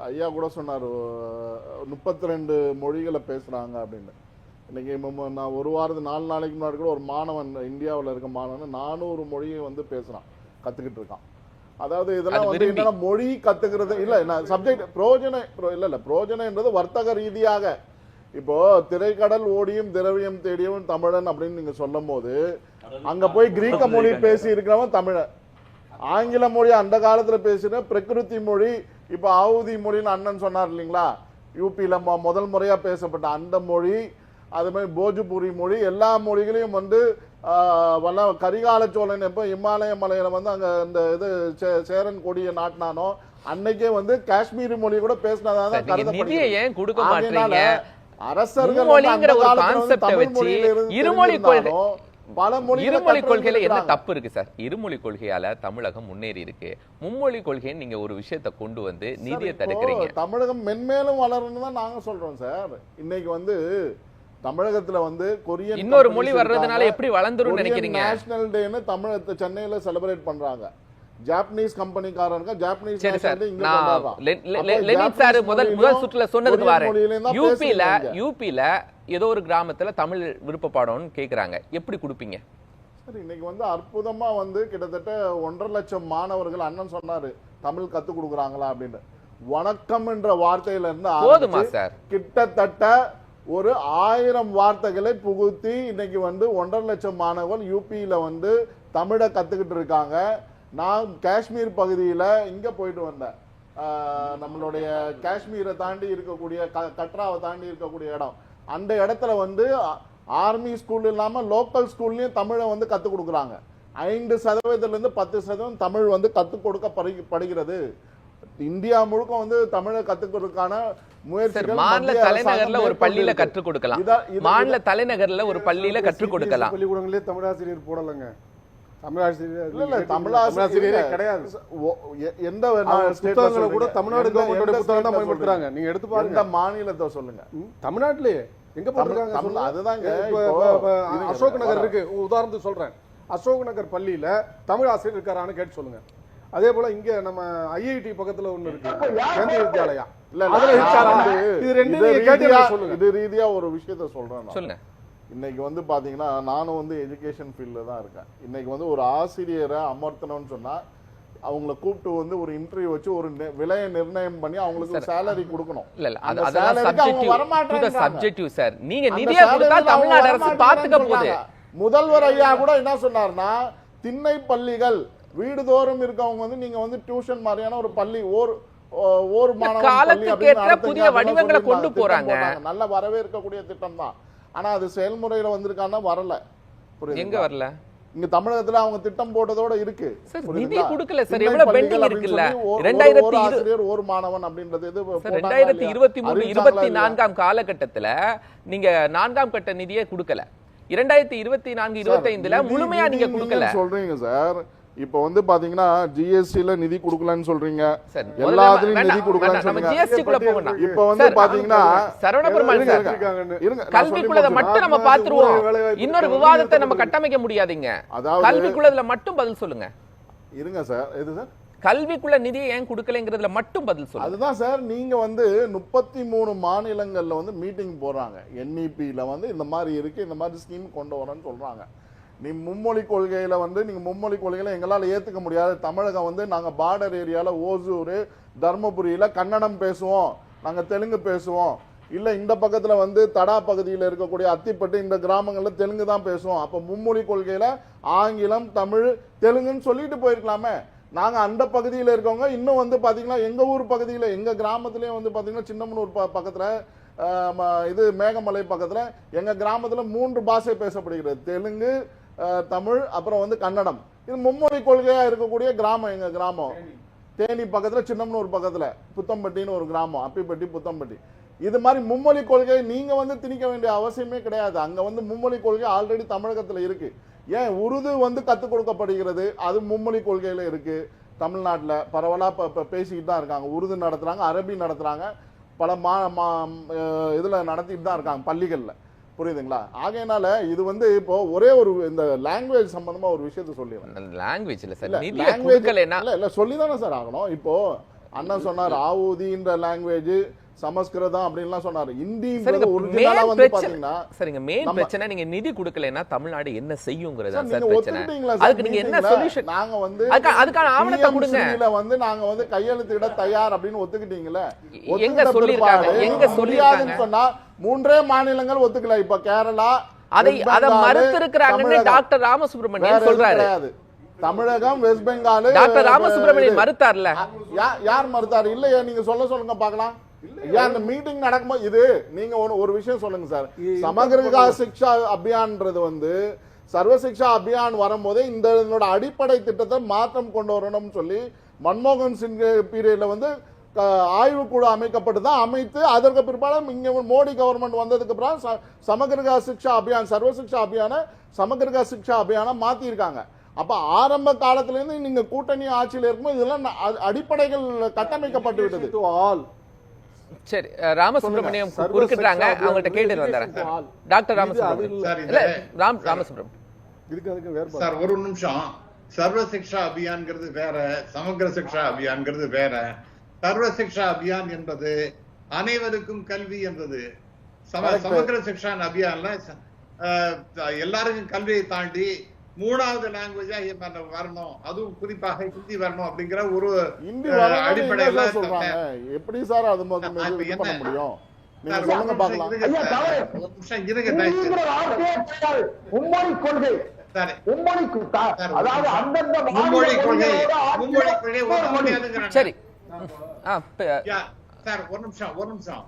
Speaker 2: ஐயா கூட சொன்னாரு 32 மொழிகளை பேசுறாங்க அப்படின்னு. இன்னைக்கு நான் ஒரு வாரத்து 4 நாளைக்கு முன்னாடி கூட ஒரு மாணவன், இந்தியாவில் இருக்க மாணவன் 400 மொழியை வந்து பேசுறான், கத்துக்கிட்டு இருக்கான். அதாவது இதெல்லாம் வந்து என்னன்னா மொழி கத்துக்கிறது இல்ல, நான் சப்ஜெக்ட் பிரயோஜனம் இல்ல பிரயோஜனம்ன்றது வர்த்தக ரீதியாக. இப்போ திரைக்கடல் ஓடியும் திரவியம் தேடியும் தமிழன் அப்படின்னு நீங்க சொல்லும் போது அங்க போய் கிரீக்க மொழி பேசி இருக்கிறவன் தமிழன். ஆங்கில மொழி அந்த காலத்துல பேசின பிரகிருதி மொழி, இப்ப ஆவுதி மொழின்னு அண்ணன் சொன்னார் இல்லைங்களா, யூபியில முதல் முறையா பேசப்பட்ட அந்த மொழி, அது மாதிரி போஜ்பூரி மொழி, எல்லா மொழிகளையும் வந்து கரிகால சோழன் எப்போ இமாலய மலையில வந்து அங்க இந்த இது சேரன் கொடியை நாட்டினானோ அன்னைக்கே வந்து காஷ்மீரி மொழி கூட பேசினதாக கருதப்படுகிறது. அரசர்கள்
Speaker 1: இருமொழி கொள்கையில என்ன தப்பு இருக்கு சார்? இருமொழி கொள்கையால தமிழகம் முன்னேறி இருக்கு. மும்மொழி கொள்கையை நீங்க ஒரு விஷயத்தை கொண்டு வந்து நீதியை தடுக்கிறீங்க.
Speaker 2: தமிழகம் மென்மேலும் வளரணும்னு தான் நாங்க சொல்றோம் சார். இன்னைக்கு வந்து தமிழகத்துல வந்து கொரியன்
Speaker 1: இன்னொரு மொழி வர்றதுனால எப்படி வளர்ந்துரும் நினைக்கிறீங்க?
Speaker 2: நேஷனல் டேன்னு தமிழகத்தை சென்னையில செலிப்ரேட் பண்றாங்க. ஜாப்பனீஸ் கம்பெனிக்காரங்க ஜாப்பனீஸ்
Speaker 1: லெனின் சார் முதல் சுற்றுல சொன்னதுக்கு வரேன். யூபில ஏதோ ஒரு கிராமத்துல தமிழ் விருப்ப பாடம்னு கேக்குறாங்க, எப்படி கொடுப்பீங்க?
Speaker 2: சார் இன்னைக்கு வந்து அற்புதமா வந்து கிட்டத்தட்ட 1.5 லட்சம் மாணவர்கள் அண்ணன் சொன்னாரு தமிழ் கத்து கொடுக்குறாங்களா அப்படின்னு. வணக்கம் என்ற வார்த்தையில இருந்து
Speaker 1: போதுமா சார்?
Speaker 2: கிட்டத்தட்ட ஒரு 1000 வார்த்தைகளை புகுத்தி இன்னைக்கு வந்து 1.5 லட்சம் மாணவர்கள் யூபியில வந்து தமிழை கத்துக்கிட்டு இருக்காங்க. நான் காஷ்மீர் பகுதியில இங்க போயிட்டு வந்தேன். நம்மளுடைய காஷ்மீரை தாண்டி இருக்கக்கூடிய கட்ராவை தாண்டி இருக்கக்கூடிய இடம், அந்த இடத்துல வந்து ஆர்மி ஸ்கூல் இல்லாம லோக்கல் ஸ்கூல்லயும் தமிழை வந்து கத்துக் கொடுக்குறாங்க. 5% 10% தமிழ் வந்து கத்துக் கொடுக்கப்படுகிறது. இந்தியா முழுக்க வந்து தமிழை கத்துக்கிறதுக்கான முயற்சிகள்
Speaker 1: மாநில தலைநகர்ல ஒரு பள்ளியில கற்றுக் கொடுக்கலாம். மாநில தலைநகர்ல ஒரு பள்ளியில கற்றுக் கொடுக்கலாம்.
Speaker 2: பள்ளிக்கூடங்களே தமிழாசிரியர் போடலங்க. தமிழாசிரியர் கிடையாது. எந்த புத்தகங்களை கூட தமிழ்நாடு கவர்மெண்டோட புத்தகம் தான் பயன்படுத்துறாங்க. நீங்க எடுத்து பாருங்க, மாநிலத்தை சொல்லுங்க. தமிழ்நாட்டிலேயே எங்க போட்டிருக்காங்க? அதுதாங்க அசோக் நகர் இருக்கு, உதாரணத்துக்கு சொல்றேன். அசோக் நகர் பள்ளியில தமிழ் ஆசிரியர் இருக்காரான்னு கேட்டு சொல்லுங்க. அதே போல இங்க நம்ம ஐஐடி பக்கத்துல ஒண்ணு இருக்கு, காந்தி வித்யாலயா. இது ரீதியா ஒரு விஷயத்த சொல்றேன். சொல்லுங்க. இன்னைக்கு வந்து பாத்தீங்கன்னா நானும் வந்து எஜுகேஷன் ஃபீல்ட்ல தான் இருக்கேன். இன்னைக்கு வந்து ஒரு ஆசிரியரை அமர்த்தணும்னு சொன்னா அவங்கள கூப்பிட்டு வந்து ஒரு இன்டர்வியூ வச்சு ஒரு விலையை நிர்ணயம் பண்ணி அவங்களுக்கு சேலரி கொடுக்கணும். முதல்வர் ஐயா கூட என்ன சொன்னார்னா, திண்ணை பள்ளிகள் வீடுதோறும் இருக்கவங்க வந்து நீங்க வந்து டியூஷன் மாதிரியான ஒரு பள்ளி ஒரு
Speaker 1: புதிய வடிவங்களை கொண்டு போறாங்க.
Speaker 2: நல்ல வரவேற்கக்கூடிய திட்டம் தான். ஆனா அது செயல்முறையில வந்திருக்கான்னா வரல.
Speaker 1: எங்க வரல?
Speaker 2: இங்க தமிழகத்துல அவங்க திட்டம் போட்டதோட இருக்கு.
Speaker 1: நிதி கொடுக்கல சார். எவ்வளவு பெண்டிங் இருக்குல்ல? 2020
Speaker 2: ஒரு மாணவன் அப்படின்றது இது
Speaker 1: 2023-24 காலகட்டத்துல நீங்க 4ஆம் கட்ட நிதியே கொடுக்கல. 2024-25ல முழுமையா நீங்க கொடுக்கல
Speaker 2: சொல்றீங்க சார். இப்ப வந்து பாத்தீங்கன்னா ஜிஎஸ்டில நிதி கொடுக்கலன்னு சொல்றீங்க, எல்லாத்துலயும் நிதி கொடுக்கலன்னு சொல்றீங்க. இப்ப வந்து பாத்தீங்கன்னா
Speaker 1: கல்விக்குள்ளத மட்டும் நம்ம பாத்துருவோம். இன்னொரு விவாதத்தை நம்ம கட்டமைக்க முடியாதுங்க. கல்விக்குள்ளதுல மட்டும் பதில் சொல்லுங்க.
Speaker 2: இருங்க சார். எது சார்?
Speaker 1: கல்விக்குள்ள நிதியை ஏன் கொடுக்கலங்கிறதுல மட்டும் பதில் சொல்லுங்க.
Speaker 2: அதுதான் சார். நீங்க வந்து 33 மாநிலங்கள்ல வந்து மீட்டிங் போறாங்க. NEPல வந்து இந்த மாதிரி இருக்கு, இந்த மாதிரி ஸ்கீம் கொண்டு வரேன்னு சொல்றாங்க. நீ மும்மொழி கொள்கையில வந்து நீங்க மும்மொழி கொள்கையில எங்களால ஏத்துக்க முடியாது. தமிழகம் வந்து நாங்க பார்டர் ஏரியால ஓசூர் தர்மபுரியில கன்னடம் பேசுவோம், நாங்க தெலுங்கு பேசுவோம், இல்ல இந்த பக்கத்துல வந்து தடா பகுதியில் இருக்கக்கூடிய அத்திப்பட்டு இந்த கிராமங்கள்ல தெலுங்கு தான் பேசுவோம். அப்ப மும்மொழி கொள்கையில ஆங்கிலம், தமிழ், தெலுங்குன்னு சொல்லிட்டு போயிருக்கலாமே. நாங்க அந்த பகுதியில் இருக்கவங்க இன்னும் வந்து பாத்தீங்கன்னா எங்க ஊர் பகுதியில எங்க கிராமத்திலேயே வந்து பாத்தீங்கன்னா சின்னமனூர் பக்கத்துல இது மேகமலை பக்கத்துல எங்க கிராமத்துல 3 பாஷை பேசப்படுகிறது. தெலுங்கு, தமிழ், அப்புறம் வந்து கன்னடம். இது மும்மொழி கொள்கையா இருக்கக்கூடிய கிராமம் எங்க கிராமம். தேனி பக்கத்துல சின்னமனூர் பக்கத்துல புத்தம்பட்டின்னு ஒரு கிராமம், அப்பிப்பட்டி புத்தம்பட்டி. இது மாதிரி மும்மொழி கொள்கை நீங்க வந்து திணிக்க வேண்டிய அவசியமே கிடையாது. அங்க வந்து மும்மொழி கொள்கை ஆல்ரெடி தமிழகத்துல இருக்கு. ஏன் உருது வந்து கத்துக் கொடுக்கப்படுகிறது, அது மும்மொழி கொள்கையில இருக்கு. தமிழ்நாட்டில் பரவலா பேசிக்கிட்டு தான் இருக்காங்க. உருது நடத்துறாங்க, அரபி நடத்துறாங்க, பல இதுல நடத்திட்டு தான் இருக்காங்க பள்ளிகள்ல. புரியுதுங்களா? ஆகையினால இது வந்து இப்போ ஒரே ஒரு இந்த லாங்குவேஜ் சம்பந்தமா ஒரு விஷயத்தை சொல்லிடுறேன்.
Speaker 1: லாங்குவேஜ் இல்ல சார்,
Speaker 2: லாங்குவேஜ் இல்ல சொல்லிதானே சார் ஆகணும். இப்போ அண்ணன் சொன்னார் ஆவுதின்ற லாங்குவேஜ், சமஸ்கிருதம் அப்படின்லாம் சொன்னாரு. ஹிந்தின்றது ஒரிஜினலா வந்து பாத்தீங்கன்னா
Speaker 1: சரிங்க, மெயின் பிரச்சனை நீங்க நிதி கொடுக்கலனா தமிழ்நாடு என்ன செய்யுங்கிறது தான் சார் பிரச்சனை. அதுக்கு நீங்க என்ன சொல்யூஷன்?
Speaker 2: நாங்க வந்து
Speaker 1: அதுக்கான ஆவணத்தை கொடுங்க.
Speaker 2: இல்ல வந்து நாங்க வந்து கையெழுத்திட தயார் அப்படின்னு ஒத்துக்கிட்டீங்களே.
Speaker 1: எங்க சொல்லிருக்காங்க? எங்க சொல்லிருக்காங்க
Speaker 2: சொன்னா 3 மாநிலங்கள் ஒத்துக்கல. இப்ப கேரளா
Speaker 1: அத மறுத்து இருக்காங்கன்னு டாக்டர் ராமசுப்ரமணியன் சொல்றாரு.
Speaker 2: தமிழகம், வெஸ்ட் பெங்கால்
Speaker 1: டாக்டர் ராமசுப்ரமணியன் மறுத்தார்ல.
Speaker 2: யார் மறுத்தாரு? இல்லையா, நீங்க சொல்லுங்க பார்க்கலாம். இந்த மீட்டிங் நடக்கும்போது இது நீங்க ஒரு விஷயம் சொல்லுங்க சார். சமகிர சிக்ஷா அபியான்ன்றது வந்து சர்வ சிக்ஷா அபியான் வரும்போதே இந்த அடிப்படை திட்டத்தை மாற்றம் கொண்டு வரணும்னு சொல்லி மன்மோகன் சிங் பீரியட்ல வந்து ஆய்வுக்குழு அமைக்கப்பட்டு தான் அமைத்து அதற்கு பிற்பாடு இங்க மோடி கவர்மெண்ட் வந்ததுக்கு அப்புறம் சமகிர சிக்ஷா அபியான், சர்வ சிக்ஷா அபியான சமகிர சிக்ஷா அபியான மாத்தி இருக்காங்க. அப்ப ஆரம்ப காலத்துல இருந்து நீங்க கூட்டணி ஆட்சியில் இருக்கும்போது இதெல்லாம் அடிப்படைகள் கட்டமைக்கப்பட்டு விட்டது.
Speaker 1: சரி, ராமசுப்ரமணியம் குறுக்கிட்டாங்க, அவங்கள்ட்ட கேட்டு வந்தாரேன். டாக்டர் ராமசுப்ரமணியம்
Speaker 5: சார் ஒரு நிமிஷம். சர்வ சிக்ஷா அபியான்ங்கிறது வேற, சமகிர சிக்ஷா அபியான்ங்கிறது வேற. சர்வ சிக்ஷா அபியான் என்பது அனைவருக்கும் கல்வி என்பது. சமகிர சிக்ஷா அபியான்ல எல்லாருக்கும் கல்வியை தாண்டி 3வது லாங்குவேஜா வரணும், அதுவும் குறிப்பாக ஹிந்தி வரணும் அப்படிங்கிற ஒரு அடிப்படையில சொல்றாங்க.
Speaker 2: எப்படி சார் அது பண்ண முடியும்? நீங்க சொல்லுங்க பார்க்கலாம்.
Speaker 4: மும்மொழி கொள்கை, மும்மொழி அதாவது அந்தந்த
Speaker 5: மும்மொழி கொள்கை
Speaker 1: சரி
Speaker 5: சார் ஒரு நிமிஷம்.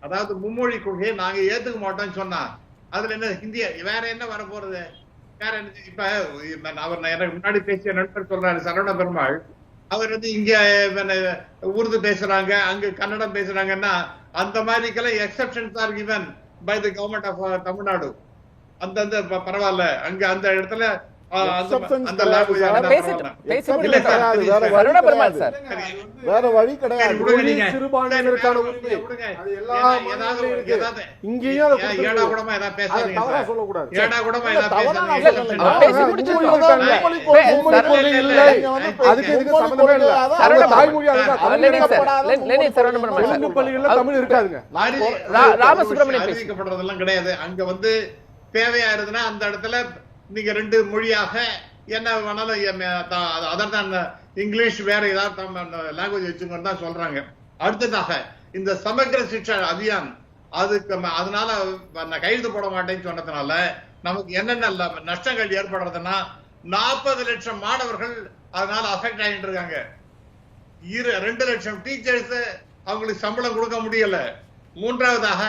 Speaker 5: அதாவது மும்மொழி கொள்கையை நாங்க ஏத்துக்க மாட்டோம்னு சொன்னா அதுல என்ன ஹிந்திய வேற என்ன வர போறது? இப்ப அவர் எனக்கு முன்னாடி பேசிய நண்பர் சொல்றாரு சரவண பெருமாள், அவர் வந்து இங்க உருது பேசுறாங்க, அங்க கன்னடம் பேசுறாங்கன்னா அந்த மாதிரிக்கெல்லாம் exceptions are given by the government of Tamil Nadu. அந்தந்த பரவாயில்ல, அங்க அந்த இடத்துல
Speaker 2: வேற வழி கிடையாது. சிறுபான்மையினருக்கான உரிமை இங்கேயும் சொல்லக்கூடாது. தமிழ் இருக்காதுங்க.
Speaker 5: அறிவிக்கப்படுறதெல்லாம் கிடையாது. அங்க வந்து தேவையா இருந்ததுன்னா அந்த இடத்துல நீங்க 2 மொழியாக என்ன வேணாலும் அதர் தான் இங்கிலீஷ் வேற ஏதாவது லாங்குவேஜ் வச்சுங்கன்னு தான் சொல்றாங்க. அடுத்ததாக இந்த சமகிர சிக்ஷா அபியான் அதுக்கு அதனால நான் கையெழுத்து போட மாட்டேன்னு சொன்னதுனால நமக்கு என்னென்ன நஷ்டங்கள் ஏற்படுறதுன்னா 40 லட்சம் மாணவர்கள் அதனால அஃபெக்ட் ஆகிட்டு இருக்காங்க. 2 லட்சம் டீச்சர்ஸ் அவங்களுக்கு சம்பளம் கொடுக்க முடியல. 3வதாக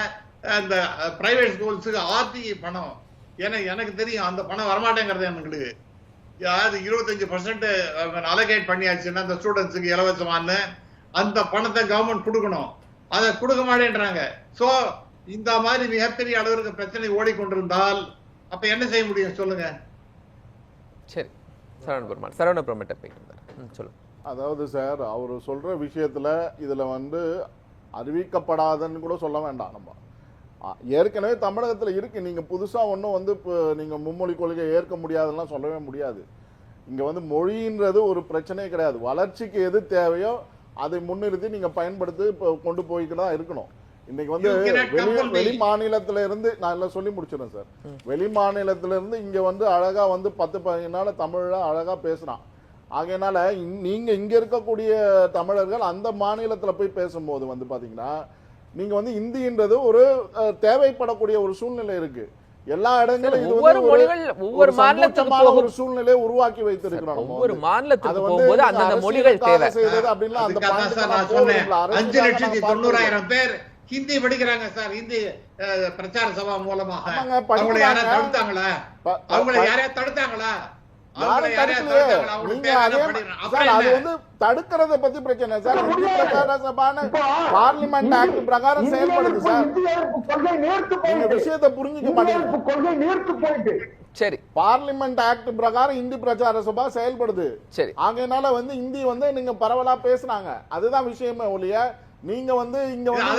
Speaker 5: அந்த பிரைவேட் ஸ்கூல்ஸுக்கு ஆர்டிஇ பணம், ஏன்னா எனக்கு தெரியும் அந்த பணம் வரமாட்டேங்கிறது எங்களுக்கு. யாரு 25% அலோகேட் பண்ணியாச்சுன்னா அந்த ஸ்டூடெண்ட்ஸுக்கு இலவசமான அந்த பணத்தை கவர்மெண்ட் கொடுக்கணும், அதை கொடுக்க மாட்டேன்றாங்க. சோ இந்த மாதிரி மிகப்பெரிய அளவிற்கு பிரச்சனை ஓடிக்கொண்டிருந்தால் அப்ப என்ன செய்ய முடியும் சொல்லுங்க?
Speaker 1: சரி, சரவண பெருமாள் சொல்லுங்க.
Speaker 2: அதாவது சார் அவரு சொல்ற விஷயத்துல இதுல வந்து அறிவிக்கப்படாதன்னு கூட சொல்ல வேண்டாம். நம்ம ஏற்கனவே தமிழகத்தில் இருக்கு. நீங்க புதுசா ஒன்றும் வந்து நீங்க மும்மொழி கொள்கையை ஏற்க முடியாதுலாம் சொல்லவே முடியாது. இங்க வந்து மொழின்றது ஒரு பிரச்சனையே கிடையாது. வளர்ச்சிக்கு எது தேவையோ அதை முன்னிறுத்தி நீங்க பயன்படுத்தி கொண்டு போய்ட்டு தான் இருக்கணும். இன்னைக்கு வந்து வெளி மாநிலத்தில இருந்து நான் எல்லாம் சொல்லி முடிச்சிடறேன் சார். வெளி மாநிலத்தில இருந்து இங்க வந்து அழகா வந்து 10-15 நாள் தமிழ்ல அழகா பேசுறான். ஆகையினால நீங்க இங்க இருக்கக்கூடிய தமிழர்கள் அந்த மாநிலத்துல போய் பேசும்போது வந்து பாத்தீங்கன்னா நீங்க வந்து இந்தின்றது ஒரு தேவைப்படக்கூடிய ஒரு சூழ்நிலை இருக்கு. எல்லா இடங்களும் இது
Speaker 1: ஒவ்வொரு மொழிகள் ஒவ்வொரு மாநிலத்துக்கு
Speaker 2: ஒரு சூழ்நிலையை உருவாக்கி வைத்திருக்கிறோம்.
Speaker 1: ஒவ்வொரு மாநிலத்துக்கு போகும்போது அந்தந்த மொழிகள் தேவை.
Speaker 2: அப்படின்னா அந்த
Speaker 5: நான் சொன்னேன் 5,90,000 பேர் ஹிந்தி படிக்கிறாங்க சார். ஹிந்தி பிரச்சார சபா மூலமாக அவங்களை யாரையா தடுத்தாங்களா?
Speaker 2: அது வந்து தடுக்கிறத பத்தி பிரச்சனை சார். பார்லிமெண்ட் ஆக்ட் பிரகாரம் செயல்படுது சார். நீங்க விஷயத்தை புரிஞ்சுக்க மாட்டேங்குது.
Speaker 1: சரி,
Speaker 2: பார்லிமெண்ட் ஆக்ட் பிரகாரம் இந்தி பிரச்சார சபா செயல்படுது.
Speaker 1: சரி,
Speaker 2: ஆகையினால வந்து இந்தி வந்து நீங்க பரவலா பேசுறாங்க. அதுதான் விஷயமே ஒழிய நீங்க வந்து இங்க வந்து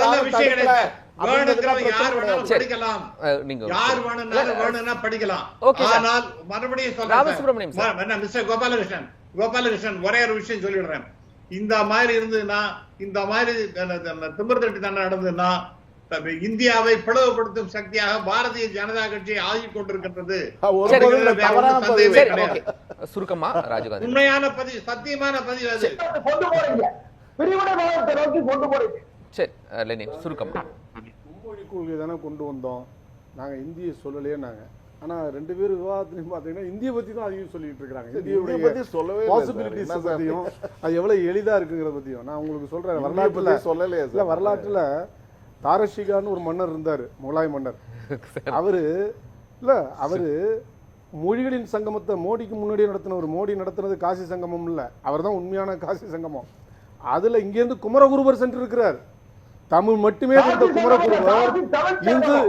Speaker 5: கோபாலகிருஷ்ணன் ஒரே ஒரு விஷயம் சொல்லிடுறேன். இந்த மாதிரி இருந்ததுன்னா, இந்த மாதிரி திமிர்தட்டி தண்டனை நடந்ததுன்னா இந்தியாவை பிளவுபடுத்தும் சக்தியாக பாரதிய ஜனதா கட்சி ஆகிக் கொண்டிருக்கின்றது.
Speaker 1: சுருக்கமா ராஜீவ்காந்தி,
Speaker 5: உண்மையான பதிவு, சத்தியமான பதிவு அது.
Speaker 2: மும்மொழி கொள்கை தானே கொண்டு வந்தோம். நாங்க இந்திய சொல்லலையே நாங்க. ஆனா 2 பேரும் விவாதத்திலையும் பாத்தீங்கன்னா இந்திய பத்தி தான் அதிகம் சொல்லிட்டு இருக்காங்க. இந்திய பத்தி சொல்லவே பாசிபிலிட்டிஸ் பத்தியும் அது எவ்வளவு எளிதா இருக்குங்கிறத பத்தியும் நான் உங்களுக்கு சொல்றேன். வரலாற்றுல சொல்லலையே இல்ல, வரலாற்றுல தாரஷிகான்னு ஒரு மன்னர் இருந்தாரு, முகலாய மன்னர். அவரு மொழிகளின் சங்கமத்தை மோடிக்கு முன்னாடியே நடத்தினவர். மோடி நடத்தினது காசி சங்கமம் இல்ல, அவர் தான் உண்மையான காசி சங்கமம். அதுல இங்கிருந்து குமரகுருபர் சென்று இருக்கிறார். தமிழ் மட்டுமே குமரகுருபர்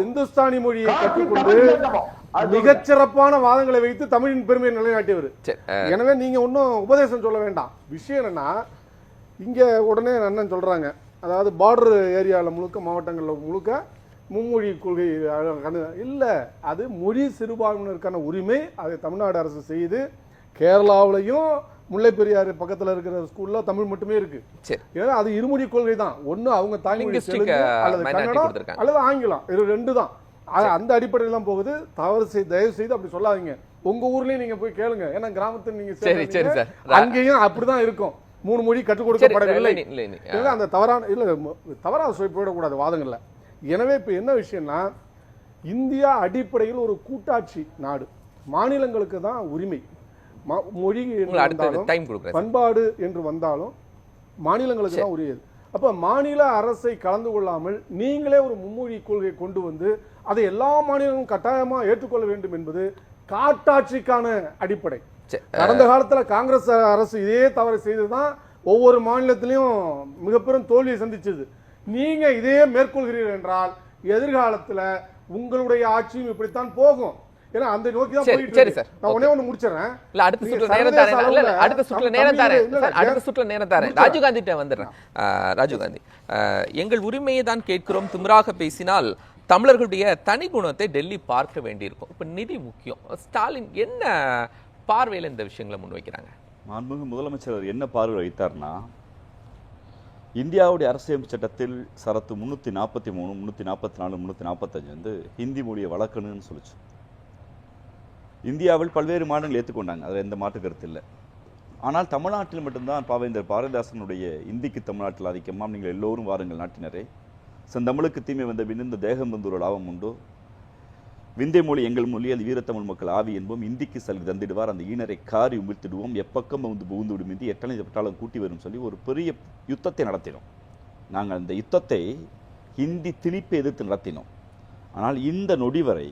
Speaker 2: இந்துஸ்தானி மொழியை கற்றுக்கொண்டு மிகச்சிறப்பான வாதங்களை வைத்து தமிழின் பெருமையை நிலைநாட்டியவர். எனவே நீங்க ஒன்னும் உபதேசம் சொல்ல வேண்டாம். விஷயம் என்னன்னா, இங்க உடனே அண்ணன் சொல்றாங்க, அதாவது பார்டர் ஏரியாவில் முழுக்க, மாவட்டங்களில் முழுக்க மும்மொழி கொள்கை இல்ல. அது மொழி சிறுபான்மையினருக்கான உரிமை. அதை தமிழ்நாடு அரசு செய்து கேரளாவிலையும் முல்லை பெரியாறு பக்கத்துல இருக்கிற ஸ்கூல்ல தமிழ் மட்டுமே இருக்கு. ஏன்னா அது இருமொழி கொள்கை தான். ஒண்ணு அவங்க தாய்மொழி அல்லது கன்னடம் அல்லது ஆங்கிலம், இது 2 தான். அந்த அடிப்படையில் தான் போகுது. தயவு செய்து அப்படி சொல்லாதீங்க. உங்க ஊர்லயும் நீங்க போய் கேளுங்க. ஏன்னா கிராமத்துல நீங்க அங்கேயும் அப்படிதான் இருக்கும். 3 மொழி கற்றுக் கொடுக்கப்படவில்லை. அந்த தவறாக போயிடக்கூடாது வாதங்கள்ல. எனவே இப்ப என்ன விஷயம்னா, இந்தியா அடிப்படையில் ஒரு கூட்டாட்சி நாடு. மாநிலங்களுக்கு தான் உரிமை. மொழி பண்பாடு என்று வந்தாலும் மாநிலங்களுக்கு தான் உரியது. அப்ப மாநில அரசை கலந்து கொள்ளாமல் நீங்களே ஒரு மும்மொழி கொள்கை கொண்டு வந்து அதை எல்லா மாநிலங்களும் கட்டாயமா ஏற்றுக்கொள்ள வேண்டும் என்பது காட்டாட்சிக்கான அடிப்படை. கடந்த காலத்துல காங்கிரஸ் அரசு இதே தவறு செய்துதான் ஒவ்வொரு மாநிலத்திலையும் மிகப்பெரும் தோல்வியை சந்திச்சது. நீங்க இதே மேற்கொள்கிறீர்கள் என்றால் எதிர்காலத்துல உங்களுடைய ஆட்சியும் இப்படித்தான் போகும். ஏன்னா அந்த நோக்கி தான் போயிட்டு இருக்கு. நான் ஒண்ணே முடிச்சறேன்.
Speaker 1: இல்ல, அடுத்த சுற்று நேரம் தரேன். அடுத்த சுற்று நேரம் தரேன். அடுத்த சுற்று நேரம் தரேன். ராஜீவ்காந்தி கிட்ட வந்துறேன். ராஜீவ்காந்தி, எங்கள் உரிமையை தான் கேட்கிறோம், திமிராக பேசினால் தமிழர்களுடைய தனி குணத்தை டெல்லி பார்க்க வேண்டியிருக்கும். இப்ப நிதி முக்கியம். ஸ்டாலின் என்ன பார்வையில் இந்த விஷயங்களை முன்வைக்கிறாங்க?
Speaker 3: மாண்புமிகு முதலமைச்சர் என்ன பார்வை வைத்தார்னா, இந்தியாவுடைய அரசியல் சட்டத்தில் சரத்து 343, 344, 345 வந்து ஹிந்தி மொழியை வளர்க்கணும்னு சொல்லிச்சு. இந்தியாவில் பல்வேறு மாநிலங்கள் ஏற்றுக்கொண்டாங்க, அதில் எந்த மாற்று கருத்து இல்லை. ஆனால் தமிழ்நாட்டில் மட்டும்தான் பாவேந்தர் பாரதிதாசனுடைய இந்திக்கு தமிழ்நாட்டில் ஆதிக்கமாக நீங்கள் எல்லோரும் வாருங்கள் நாட்டினரே, செந்தமிழுக்கு தீமை வந்த பின் இந்த தேகம் வந்து லாபம் உண்டோ, விந்தை மொழி எங்கள் மொழி, அது வீரத்தமிழ் மக்கள் ஆவி என்போம், இந்திக்கு சல்கி தந்திடுவார், அந்த ஈனரை காரி உமிழ்த்திடுவோம், எப்பக்கம் வந்து புகுந்து விடும் இந்தி எட்டனை பட்டாளம் கூட்டி வரும் சொல்லி ஒரு பெரிய யுத்தத்தை நடத்தினோம். நாங்கள் அந்த யுத்தத்தை ஹிந்தி திணிப்பை எதிர்த்து நடத்தினோம். ஆனால் இந்த நொடி வரை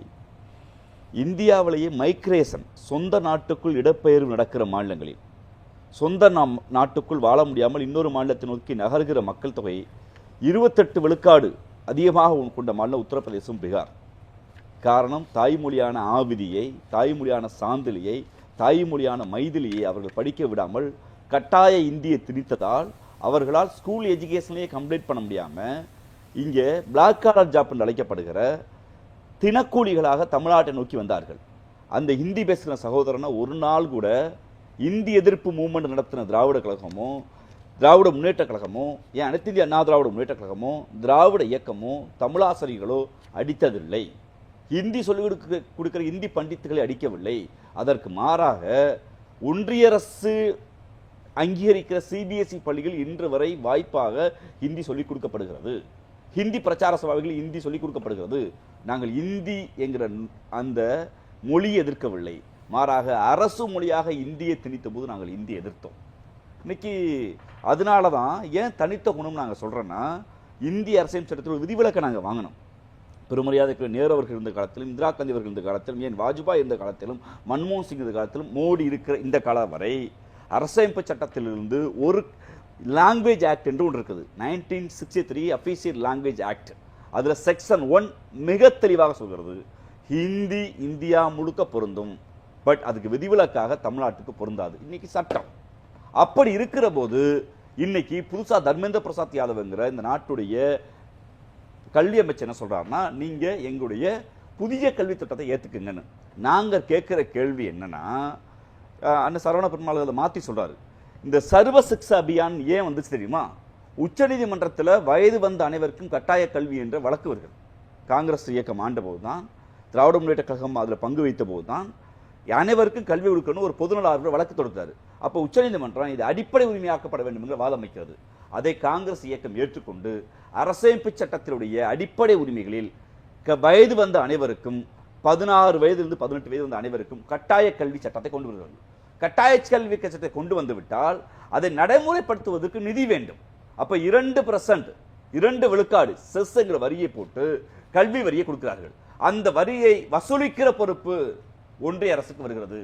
Speaker 3: இந்தியாவிலேயே மைக்ரேஷன், சொந்த நாட்டுக்குள் இடப்பெயர்வு நடக்கிற மாநிலங்களில் சொந்த நாட்டுக்குள் வாழ முடியாமல் இன்னொரு மாநிலத்தை நோக்கி நகர்கிற மக்கள் தொகை 28 விழுக்காடு அதிகமாக கொண்ட மாநிலம் உத்தரப்பிரதேசம், பீகார். காரணம், தாய்மொழியான ஆவிதியை, தாய்மொழியான சாந்திலியை, தாய்மொழியான மைதிலியை அவர்கள் படிக்க விடாமல் கட்டாய இந்தியை திணித்ததால் அவர்களால் ஸ்கூல் எஜுகேஷன்லேயே கம்ப்ளீட் பண்ண முடியாமல் இங்கே பிளாக் காலர் ஜாப் என்று அழைக்கப்படுகிற தினக்கூலிகளாக தமிழ்நாட்டை நோக்கி வந்தார்கள். அந்த ஹிந்தி பேசுகிற சகோதரனை ஒரு நாள் கூட இந்தி எதிர்ப்பு மூவ்மெண்ட் நடத்தின திராவிட கழகமோ, திராவிட முன்னேற்ற கழகமோ, ஏன் அனைத்து இந்திய அண்ணா திராவிட முன்னேற்ற கழகமோ, திராவிட இயக்கமோ, தமிழாசிரியர்களோ அடித்ததில்லை. ஹிந்தி சொல்லிக் கொடுக்கிற இந்தி பண்டித்துகளை அடிக்கவில்லை. அதற்கு மாறாக ஒன்றிய அரசு அங்கீகரிக்கிற சிபிஎஸ்இ பள்ளிகள் இன்று வரை வாய்ப்பாக ஹிந்தி சொல்லிக் கொடுக்கப்படுகிறது. ஹிந்தி பிரச்சார சபாவில் ஹிந்தி சொல்லிக் கொடுக்கப்படுகிறது. நாங்கள் இந்தி என்கிற அந்த மொழியை எதிர்க்கவில்லை, மாறாக அரசு மொழியாக இந்தியை திணித்த போது நாங்கள் இந்தியை எதிர்த்தோம். இன்னைக்கு அதனால தான் ஏன் தனித்த குணம் நாங்கள் சொல்கிறோன்னா, இந்திய அரசியல் சட்டத்தில் ஒரு விதிவிலக்கை நாங்கள் வாங்கினோம். பெருமரியாதைக்கு நேரு அவர்கள் இருந்த காலத்திலும், இந்திரா காந்தி அவர்கள் இருந்த காலத்திலும், ஏன் வாஜ்பாய் இருந்த காலத்திலும், மன்மோகன் சிங் இருந்த காலத்திலும், மோடி இருக்கிற இந்த காலம் வரை அரசமைப்பு சட்டத்திலிருந்து ஒரு லாங்குவேஜ் ஆக்ட் என்று ஒன்று இருக்குது. 1963 அஃபீஷியல் லாங்குவேஜ் ஆக்ட். அதில் செக்ஷன் 1 மிக தெளிவாக சொல்கிறது, ஹிந்தி இந்தியா முழுக்க பொருந்தும், பட் அதுக்கு விதிவிலக்காக தமிழ்நாட்டுக்கு பொருந்தாது. இன்னைக்கு சட்டம் அப்படி இருக்கிற போது இன்னைக்கு புதுசா தர்மேந்திர பிரசாத் யாதவ்ங்கிற இந்த நாட்டுடைய கல்வி அமைச்சர் என்ன சொல்றாருன்னா, நீங்க எங்களுடைய புதிய கல்வி திட்டத்தை ஏத்துக்குங்கன்னு. நாங்க கேட்கிற கேள்வி என்னன்னா, அண்ணன் சரவண பெருமாள் அதை மாத்தி சொல்றாரு. இந்த சர்வ சிக்ஷா அபியான் ஏன் வந்துச்சு தெரியுமா? உச்சநீதிமன்றத்தில் வயது வந்த அனைவருக்கும் கட்டாய கல்வி என்ற வழக்கு வருகிறது. காங்கிரஸ் இயக்கம் ஆண்ட போதுதான், திராவிட முன்னேற்ற கழகம் அதில் பங்கு வைத்த போதுதான் அனைவருக்கும் கல்வி கொடுக்கணும் ஒரு பொதுநல ஆர்வலர் வழக்கு தொடுத்தாரு. அப்போ உச்சநீதிமன்றம் இது அடிப்படை உரிமையாக்கப்பட வேண்டும் என்று வாதம் வைக்கிறது. அதை காங்கிரஸ் இயக்கம் ஏற்றுக்கொண்டு அரசமைப்பு சட்டத்தினுடைய அடிப்படை உரிமைகளில் வயது வந்த அனைவருக்கும் 16 வயதிலிருந்து 18 வயது வந்த அனைவருக்கும் கட்டாய கல்வி சட்டத்தை கொண்டு வருகிறது. கட்டாய கல்வி சட்டத்தை கொண்டு வந்து விட்டால் அதை நடைமுறைப்படுத்துவதற்கு நிதி வேண்டும். அப்ப 2% 2 விழுக்காடு செஸ்ங்கிற வரியை போட்டு கல்வி வரியை கொடுக்கிறார்கள். அந்த வரியை வசூலிக்கிற பொறுப்பு ஒன்றிய அரசுக்கு வருகிறது.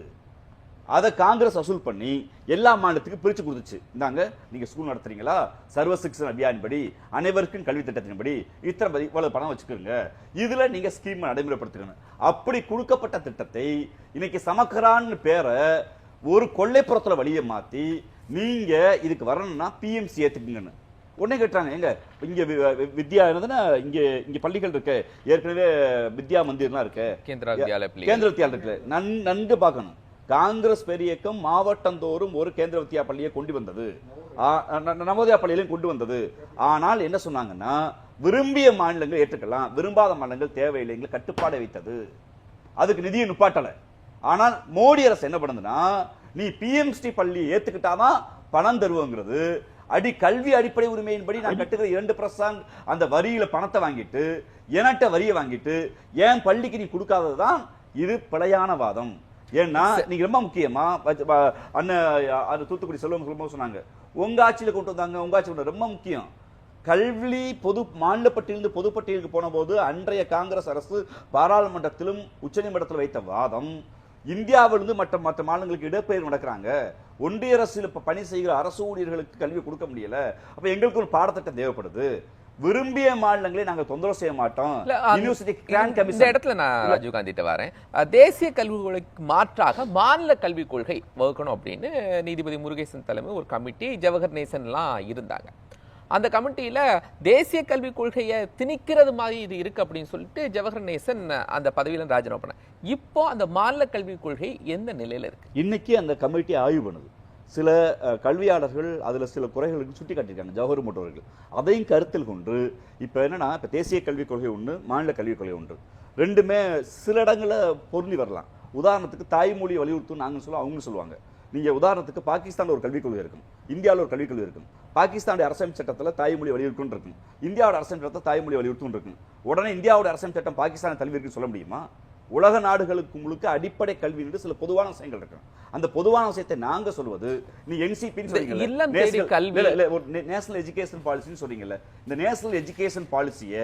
Speaker 3: அதை காங்கிரஸ் வசூல் பண்ணி எல்லா மாநிலத்துக்கும் பிரிச்சு கொடுத்துச்சு. இந்தாங்க, நீங்க ஸ்கூல் நடத்துறீங்களா, சர்வ சிக்ஷா அபியான் படி அனைவருக்கும் கல்வி திட்டத்தின்படி இத்தனை இவ்வளவு பணம் வச்சுக்கோங்க, இதுல நீங்க ஸ்கீம் நடைமுறைப்படுத்துக்கணும். அப்படி கொடுக்கப்பட்ட திட்டத்தை இன்னைக்கு சமக்கரான்னு பேரை ஒரு கொள்ளைப்புறத்துல வழியை மாத்தி நீங்க இதுக்கு வரணும்னா பிஎம்சி ஏத்துக்குங்கன்னு உடனே கேட்டாங்க. எங்க இங்க வித்யா இருந்ததுன்னா இங்க பள்ளிகள் இருக்கு, ஏற்கனவே வித்யா மந்திர்லாம் இருக்கு, கேந்திர வித்யாலயம் இருக்கு. நன்கு பார்க்கணும். காங்கிரஸ் பெரியக்கம் மாவட்டந்தோறும் ஒரு கேந்திர வித்யா பள்ளியை கொண்டு வந்தது, நவோதயா பள்ளியிலையும் கொண்டு வந்தது. ஆனால் என்ன சொன்னாங்கன்னா, விரும்பிய மாநிலங்கள் ஏற்றுக்கலாம், விரும்பாத மாநிலங்கள் தேவையில்லைங்களை கட்டுப்பாடை வைத்தது. அதுக்கு நிதியை நுப்பாட்டல. ஆனால் மோடி அரசு என்ன பண்ணுதுன்னா, நீ பிஎம்சி பள்ளி ஏத்துக்கிட்டாதான் பணம் தருவோங்கிறது. கல்வி அடிப்படை உரிமையின்படி நான் கட்டுகிற 2% அந்த வரியில பணத்தை வாங்கிட்டு என்கிட்ட வரியை வாங்கிட்டு ஏன் பள்ளிக்கு நீ கொடுக்காததுதான் இது பிழையான வாதம். ஏன்னா நீங்க ரொம்ப முக்கியமா அண்ணன் தூத்துக்குடி செல்வம் சொன்னாங்க, உங்க ஆட்சியில கொண்டு வந்தாங்க, உங்க ஆட்சி ரொம்ப முக்கியம். கல்வி பொது மாநில பட்டியலிருந்து பொதுப்பட்டியலுக்கு போன போது அன்றைய காங்கிரஸ் அரசு பாராளுமன்றத்திலும் உச்சநீதிமன்றத்தில் வைத்த வாதம், இந்தியாவிலிருந்து மற்ற மாநிலங்களுக்கு இடப்பெயர் நடக்கிறாங்க, ஒன்றிய அரசில் பணி செய்கிற அரசு ஊழியர்களுக்கு கல்வி கொடுக்க முடியல, அப்ப எங்களுக்கு ஒரு பாடத்திட்டம் தேவைப்படுது, விரும்பிய மாநிலங்களை நாங்க தொந்தரவு செய்ய மாட்டோம்.
Speaker 1: இந்த இடத்துல நான் ராஜீவ்காந்திட்ட வரேன். தேசிய கல்விக் கொள்கைக்கு மாற்றாக மாநில கல்விக் கொள்கை வகுக்கணும் அப்படின்னு நீதிபதி முருகேசன் தலைமை ஒரு கமிட்டி, ஜவஹர் நேசன்லாம் இருந்தாங்க. அந்த கமிட்டியில தேசிய கல்விக் கொள்கையை திணிக்கிறது மாதிரி இது இருக்கு அப்படின்னு சொல்லிட்டு ஜவஹர் நேசன் அந்த பதவியில ராஜினாமா பண்ண. இப்போ அந்த மாநில கல்விக் கொள்கை எந்த நிலையில இருக்கு?
Speaker 3: இன்னைக்கு அந்த கமிட்டி ஆய்வு பண்ணுது. சில கல்வியாளர்கள் அதுல சில குறைகளுக்கு சுட்டி காட்டியிருக்காங்க, ஜவஹர் போன்றவர்கள். அதையும் கருத்தில் கொண்டு இப்ப என்னன்னா, இப்ப தேசிய கல்விக் கொள்கை ஒன்று, மாநில கல்விக் கொள்கை ஒன்று, ரெண்டுமே சில இடங்களில் பொருந்தி வரலாம். உதாரணத்துக்கு தாய்மொழியை வலியுறுத்தும் நாங்கள் சொல்லுவோம், அவங்க சொல்லுவாங்க. நீங்க உதாரணத்துக்கு பாகிஸ்தான்ல ஒரு கல்விக் கொள்கை இருக்கும், இந்தியாவில் ஒரு கல்விக் கொள்கை இருக்கும். பாகிஸ்தானுடைய அரசமைப்பு சட்டத்தில் தாய்மொழி வலியுறுத்தும் இருக்கும், இந்தியாவோட அரசமைப்பு சட்டத்தில் தாய்மொழி வலியுறுத்தும் இருக்கும். உடனே இந்தியாவோட அரசமைப்பு சட்டம் பாகிஸ்தானை தழுவி இருக்குன்னு சொல்ல முடியுமா? உலக நாடுகளுக்கு முழுக்க அடிப்படை கல்வி என்று சில பொதுவான விஷயங்கள் இருக்கு. அந்த பொதுவான விஷயத்தை நாங்க சொல்வது, நீ என்சிபின்னு சொல்றீங்கல்ல, நேஷனல் எஜுகேஷன் பாலிசின்னு சொல்றீங்கல்ல, இந்த நேஷனல் எஜுகேஷன் பாலிசியை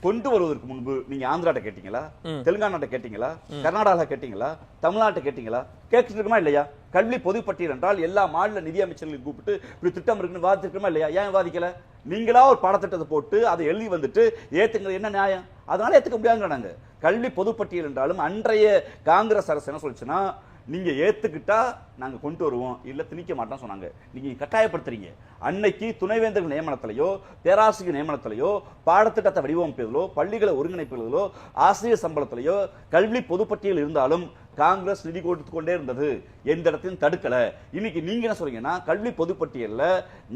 Speaker 3: கொண்டு வருவதற்கு முன்பு நீங்க ஆந்திராட்ட கேட்டீங்களா, தெலுங்கானாட்ட கேட்டீங்களா, கர்நாடகா கேட்டீங்களா, தமிழ்நாட்டை கேட்டீங்களா? கேட்டு இருக்குமா இல்லையா? கல்வி பொதுப்பட்டியல் என்றால் எல்லா மாநில நிதி அமைச்சர்களையும் கூப்பிட்டு இப்படி திட்டம் இருக்குன்னு வாதிச்சிருக்கமா இல்லையா? ஏன் வாதிக்கல? நீங்களா ஒரு பாடத்திட்டத்தை போட்டு அதை எழுதி வந்துட்டு ஏத்துங்க, என்ன நியாயம்? அதனால ஏத்துக்க முடியாதுங்க. நாங்க கல்வி பொதுப்பட்டியல் என்றாலும் அன்றைய காங்கிரஸ் அரசு என்ன சொல்லுச்சுன்னா, நீங்க ஏத்துக்கிட்டா நாங்க கொண்டு வருவோம், இல்ல திணிக்க மாட்டோம் சொன்னாங்க. நீங்க கட்டாயப்படுத்துறீங்க. அன்னைக்கு துணைவேந்தர்கள் நியமனத்திலேயோ பேராசிரியர் நியமனத்திலேயோ பாடத்திட்டத்தை வடிவமைப்பதிலோ பள்ளிகளை ஒருங்கிணைப்பதிலோ ஆசிரியர் சம்பளத்திலேயோ கல்வி பொதுப்பட்டியல் இருந்தாலும் காங்கிரஸ் நிதி கொடுத்து கொண்டே இருந்தது, எந்த இடத்தையும் தடுக்கல. இன்னைக்கு நீங்க என்ன சொல்றீங்கன்னா, கல்வி பொதுப்பட்டியல்ல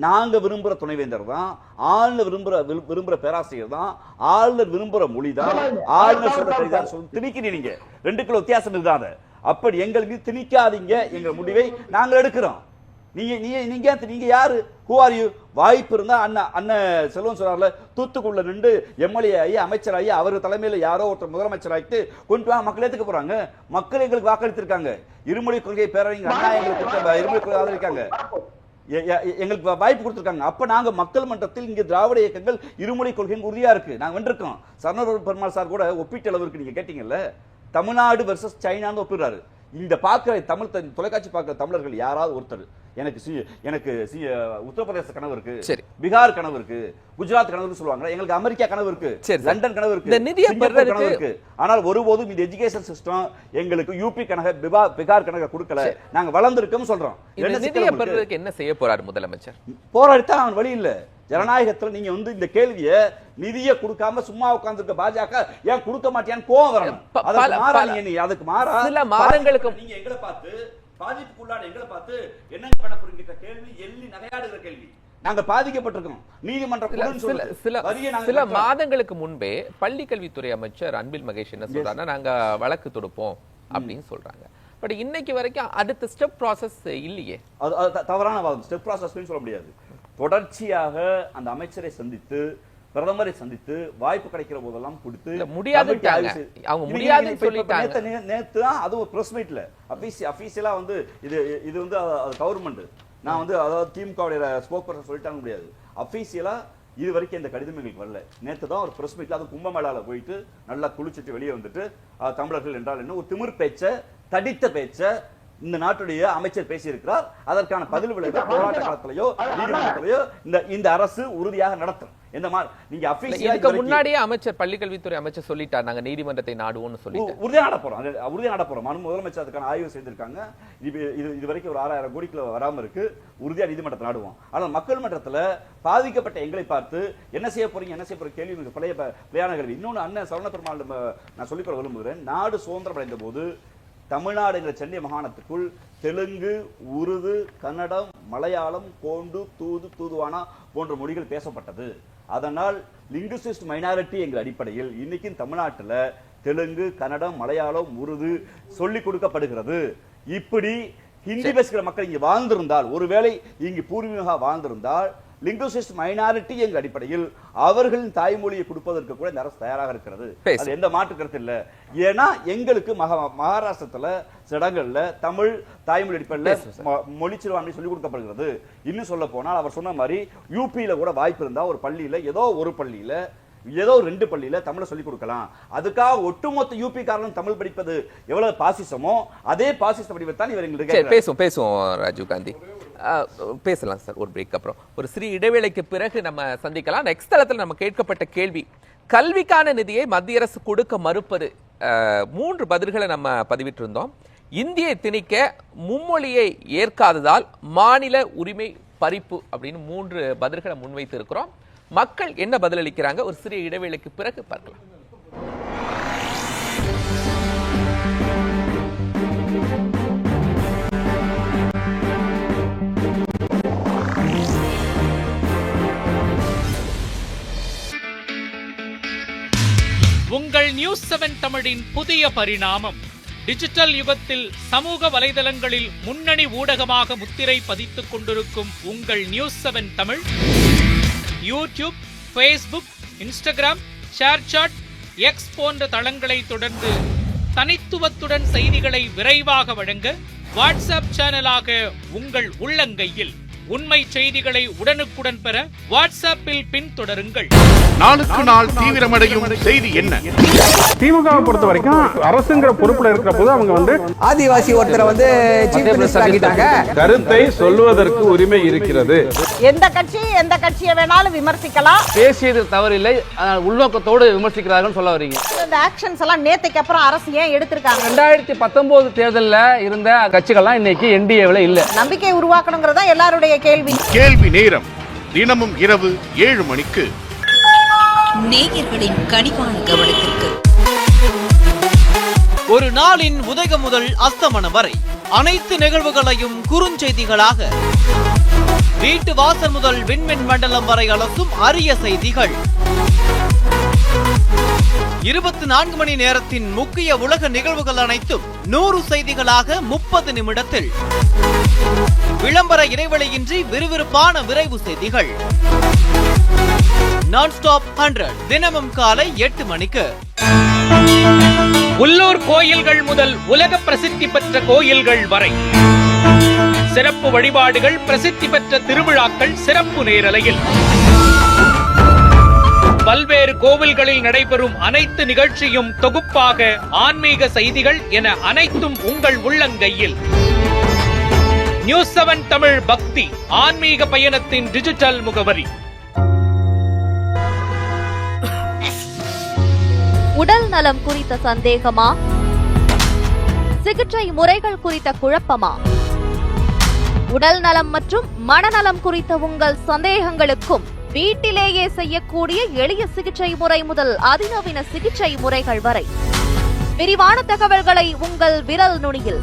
Speaker 3: நாங்க விரும்புற துணைவேந்தர் தான், ஆளுநர் விரும்புற பேராசிரியர் தான், ஆளுநர் விரும்புற மொழி தான், ஆளுநர் சொல்ற திணிக்கிறீங்க. 2 கிலோ வித்தியாசம் இருந்தாத. அப்படி எங்களுக்கு திணிக்காதீங்க, எங்க முடிவை நாங்கள் எடுக்கிறோம். நீங்க யாரு? Who are you? வாய்ப்பு இருந்தா அண்ணன் செல்வன் சொல்றாருல, தூத்துக்குள்ள நின்று எம்எல்ஏ ஆகி அமைச்சர் ஆகி அவர் தலைமையில யாரோ ஒருத்தர் முதலமைச்சர் ஆகிட்டு கொண்டு வா மக்கள் ஏத்துக்க போறாங்க. மக்கள் எங்களுக்கு வாக்களித்திருக்காங்க. இருமொழி கொள்கை பேரறிஞர் அண்ணா எங்களுக்கு இருமொழி கொள்கை ஆதரிக்காங்க. எங்களுக்கு வாய்ப்பு கொடுத்திருக்காங்க. அப்ப நாங்க மக்கள் மன்றத்தில் இங்க திராவிட இயக்கங்கள் இருமொழி கொள்கை உறுதியா இருக்கு. நாங்க வென்றிருக்கோம். சரண பெருமாள் சார் கூட ஒப்பீட்டு அளவுக்கு நீங்க கேட்டீங்கல்ல, தமிழ்நாடு வெர்சஸ் சைனான்னு ஒப்பிடுறாரு. இந்த பார்க்கிற தமிழ் தொலைக்காட்சி பார்க்கிற தமிழர்கள் யாராவது ஒருத்தர் எனக்கு உத்தரப்பிரதேச கனவு இருக்கு, பீகார் கனவு இருக்கு, குஜராத் கனவு சொல்லுவாங்க, எங்களுக்கு அமெரிக்கா கனவு இருக்கு, லண்டன் கனவு இருக்கு, கனவு இருக்கு. ஆனால் ஒருபோதும் இந்த எஜுகேஷன் சிஸ்டம் எங்களுக்கு யூபி கனக பீகார் கனக கொடுக்கல. நாங்க வளர்ந்திருக்கோம் சொல்றோம்.
Speaker 1: என்ன செய்ய போறாரு முதலமைச்சர்?
Speaker 3: போராடித்தான் அவன் வழி இல்ல. ஜனநாயகத்துல நீங்க இந்த கேள்விய நிதியை கொடுக்காம சும்மா உட்கார்ந்துருக்க பாஜக ஏன் கொடுக்க மாட்டியான்னு கோவம் வரணும். அதுக்கு மாறா
Speaker 1: சில மாதங்களுக்கு
Speaker 3: நீங்க எங்களை பார்த்து பாதிப்புக்குள்ளான எங்களை பார்த்து என்ன பண்ண போறீங்க கேள்வி எள்ளி நகையாடுகிற கேள்வி. நாங்க பாதிக்கப்பட்டிருக்கோம். நீதிமன்றம்
Speaker 1: சில மாதங்களுக்கு முன்பே பள்ளி கல்வித்துறை அமைச்சர் அன்பில் மகேஷ் என்ன சொல்றாருன்னா, நாங்க வழக்கு தொடுப்போம் அப்படின்னு சொல்றாங்க. பட் இன்னைக்கு வரைக்கும் அடுத்த ஸ்டெப் ப்ராசஸ் இல்லையே.
Speaker 3: தவறான வாதம். ஸ்டெப் ப்ராசஸ் சொல்ல முடியாது. தொடர்ச்சியாக அந்த அமைச்சரை சந்தித்து பிரதமரை சந்தித்து வாய்ப்பு கிடைக்கிற போதெல்லாம் கொடுத்து
Speaker 1: முடியாது அவங்க முடியாதுன்னு சொல்லிட்டாங்க.
Speaker 3: நேத்து தான் அது ஒரு பிரஸ் மீட்ல அபிஷியலா இது கவர்மெண்ட் நான் அதாவது திமுகவுடைய ஸ்போக் பர்சன் சொல்லிட்டாங்க முடியாது. அபிஷியலா இது வரைக்கும் இந்த கடிதம் எங்களுக்கு வரல. நேற்று தான் ஒரு பிரஸ் மீட்ல அது கும்பமேளால போயிட்டு நல்லா குளிச்சுட்டு வெளியே வந்துட்டு தமிழர்கள் என்றால் என்ன ஒரு திமிர் பேச்ச தடித்த பேச்ச இந்த நாட்டுடைய அமைச்சர் பேசியிருக்கிறார். அதற்கான பதில் விளைவு போராட்ட காலத்திலேயோ நீதிமன்றத்திலேயோ இந்த அரசு உறுதியாக நடத்தும்.
Speaker 1: இதுக்கு முன்னாடியே அமைச்சர் பள்ளிக்கல்வித்துறை அமைச்சர் சொல்லிட்டார், நாங்க நீதிமன்றத்தை நாடுவோம்னு சொல்லிட்டு
Speaker 3: உறுதியா நட போறோம். முதலமைச்சர் அதுக்கான ஆய்வு செய்திருக்காங்க. இது வரைக்கும் ஒரு 6000 கோடிக்குள்ள வராம இருக்கு. உறுதியா நீதிமன்றத்தை நாடுவோம். ஆனால் மக்கள் மன்றத்துல பாதிக்கப்பட்ட எங்களை பார்த்து என்ன செய்ய போறீங்க கேள்வி பிழையான கேள்வி. இன்னொன்னு அண்ணன் சரவண பெருமாள் நான் சொல்லிக்கொள்ள விரும்புகிறேன். நாடு சுதந்திரம் அடைந்த போது தமிழ்நாடு என்ற சென்னை மாகாணத்துக்குள் தெலுங்கு, உருது, கன்னடம், மலையாளம், கோண்டு, தூதுவானா போன்ற மொழிகள் பேசப்பட்டது. அதனால் லிங்குவிஸ்டிக் மைனாரிட்டி என்ற அடிப்படையில் இன்னைக்கும் தமிழ்நாட்டில் தெலுங்கு, கன்னடம், மலையாளம், உருது சொல்லிக் கொடுக்கப்படுகிறது. இப்படி ஹிந்தி பேசுகிற மக்கள் இங்கு வாழ்ந்திருந்தால், ஒருவேளை இங்கு பூர்வீகமாக வாழ்ந்திருந்தால் லிங்குவிஸ்டிக் மைனாரிட்டி என்ற அடிப்படையில் அவர்களின் தாய்மொழியை கொடுப்பதற்கு கூட இந்த அரசு தயாராக இருக்கிறது. அது எந்த மாற்று கருத்து இல்ல. ஏன்னா எங்களுக்கு மகாராஷ்டிரத்துல இடங்கள்ல தமிழ் தாய்மொழி அடிப்படையில் மொழி சிறுபான்மை சொல்லிக் கொடுக்கப்படுகிறது. இன்னும் சொல்ல போனால் அவர் சொன்ன மாதிரி யூபியில கூட வாய்ப்பு இருந்தா ஒரு பள்ளியில ஏதோ 2 பள்ளியில தமிழை சொல்லிக் கொடுக்கலாம். அதுக்காக ஒட்டுமொத்த யூபி காரணம் தமிழ் படிப்பது எவ்வளவு பாசிசமோ அதே பாசிச வடிவத்தான் இவர் எங்களுக்கு
Speaker 1: பேசுவோம். ராஜீவ் காந்தி பேசலாம் சார். ஒரு பிரேக் அப்புறம் ஒரு சிறிய இடைவேளைக்கு பிறகு நம்ம சந்திக்கலாம். நெக்ஸ்ட் தளத்தில் நம்ம கேட்கப்பட்ட கேள்வி, கல்விக்கான நிதியை மத்திய அரசு கொடுக்க மறுப்பது. 3 பதில்களை நம்ம பதிவிட்டிருந்தோம். இந்தியை திணிக்க மும்மொழியை ஏற்காததால் மாநில உரிமை பறிப்பு அப்படின்னு 3 பதில்களை முன்வைத்து இருக்கிறோம். மக்கள் என்ன பதிலளிக்கிறாங்க ஒரு சிறிய இடைவேளைக்கு பிறகு பார்க்கலாம்.
Speaker 6: உங்கள் நியூஸ் 7 தமிழின் புதிய பரிணாமம். டிஜிட்டல் யுகத்தில் சமூக வலைதளங்களில் முன்னணி ஊடகமாக முத்திரை பதித்துக் கொண்டிருக்கும் உங்கள் news 7 Tamil YouTube, Facebook, Instagram, ShareChat, X போன்ற தளங்களை தொடர்ந்து தனித்துவத்துடன் செய்திகளை விரைவாக வழங்க வாட்ஸ்அப் சேனலாக உங்கள் உள்ளங்கையில் உண்மை செய்திகளை உடனுக்குடன் பெற வாட்ஸ்அப்பில் பின்தொடருங்கள்.
Speaker 7: நாளுக்கு நாள் தீவிரமடையும் செய்தி என்ன?
Speaker 8: திமுகவை பொறுத்த வரைக்கும் அரசுங்கிற பொறுப்புல இருக்கிற போது அவங்க
Speaker 9: ஆதிவாசி ஒருத்தரை சீஃப் மினிஸ்டர் ஆக்கிட்டாங்க.
Speaker 8: கருத்தை சொல்வதற்கு உரிமை இருக்கிறது.
Speaker 10: எந்த கட்சியை வேணாலும் விமர்சிக்கலாம்.
Speaker 9: பேசியது தவறில்லை, உள்நோக்கத்தோடு விமர்சிக்கிறார்கள் சொல்ல வரீங்க.
Speaker 10: இந்த ஆக்ஷன்ஸ் எல்லாம் நேத்துக்கு அப்புறம் அரசு ஏன் எடுத்திருக்காங்க?
Speaker 9: 2019 தேர்தலில் இருந்த கட்சிகள்லாம் இன்னைக்கு என்டிஏவில் இல்ல.
Speaker 10: நம்பிக்கை உருவாக்கணுங்கிறதா எல்லாருடைய
Speaker 7: கேள்வி நேரம் தினமும் இரவு 7 மணிக்கு.
Speaker 13: நேயர்களின் கனிவான கவனத்திற்கு
Speaker 12: ஒரு நாளின் உதயம் முதல் அஸ்தமனம் வரை அனைத்து நிகழ்வுகளையும் குறுஞ்செய்திகளாக, வீட்டு வாசல் முதல் விண்மின் மண்டலம் வரை அலசும் அரிய செய்திகள். 24 மணி நேரத்தின் முக்கிய உலக நிகழ்வுகள் அனைத்தும் 100 செய்திகளாக 30 நிமிடத்தில். விளம்பர இடைவெளியின்றி விறுவிறுப்பான விரைவு செய்திகள். நான்-ஸ்டாப் 100 தினமும் காலை 8 மணிக்கு.
Speaker 6: உள்ளூர் கோயில்கள் முதல் உலக பிரசித்தி பெற்ற கோயில்கள் வரை சிறப்பு வழிபாடுகள், பிரசித்தி பெற்ற திருவிழாக்கள் சிறப்பு நேரலையில். பல்வேறு கோவில்களில் நடைபெறும் அனைத்து நிகழ்ச்சியும் தொகுப்பாக ஆன்மீக செய்திகள் என அனைத்தும் உங்கள் உள்ளங்கையில். நியூஸ் 7 தமிழ் பக்தி ஆன்மீக பயணத்தின் டிஜிட்டல் முகவரி.
Speaker 11: உடல் நலம் குறித்த சந்தேகமா? சிகிச்சை முறைகள் குறித்த குழப்பமா? உடல் நலம் மற்றும் மனநலம் குறித்த உங்கள் சந்தேகங்களுக்கும் வீட்டிலேயே செய்யக்கூடிய எளிய சிகிச்சை முறை முதல் அதிநவீன சிகிச்சை முறைகள் வரை விரிவான தகவல்களை உங்கள் விரல் நுனியில்.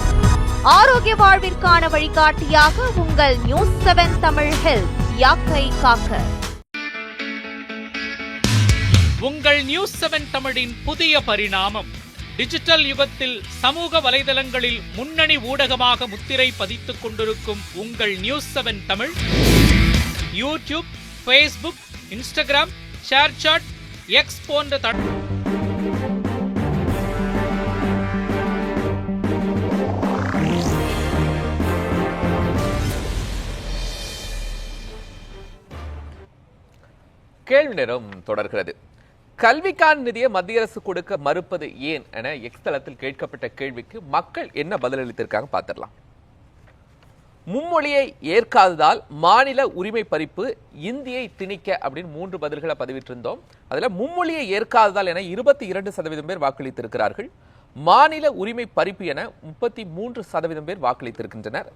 Speaker 11: ஆரோக்கிய வாழ்விற்கான வழிகாட்டியாக உங்கள் நியூஸ் 7 தமிழ் ஹெல்த். யாக்கை காக்க.
Speaker 6: உங்கள் நியூஸ் 7 தமிழின் புதிய பரிணாமம். டிஜிட்டல் யுகத்தில் சமூக வலைதளங்களில் முன்னணி ஊடகமாக முத்திரை பதித்துக் கொண்டிருக்கும் உங்கள் news 7 Tamil YouTube, Facebook, Instagram, ShareChat, X போன்ற
Speaker 1: கேள்வி நேரம் தொடர்கிறது. கல்விக்கான நிதியை மத்திய அரசு கொடுக்க மறுப்பது ஏன் என எக்ஸ் தளத்தில் கேட்கப்பட்ட கேள்விக்கு மக்கள் என்ன பதிலளித்திருக்காங்க பார்த்திடலாம். மும்மொழியை ஏற்காததால் மாநில உரிமை பறிப்பு, இந்தியை திணிக்க அப்படின்னு 3 பதில்களை பதிவிட்டிருந்தோம். அதுல மும்மொழியை ஏற்காததால் என 22% பேர் வாக்களித்திருக்கிறார்கள். மாநில உரிமை பறிப்பு என 33% பேர் வாக்களித்திருக்கின்றனர்.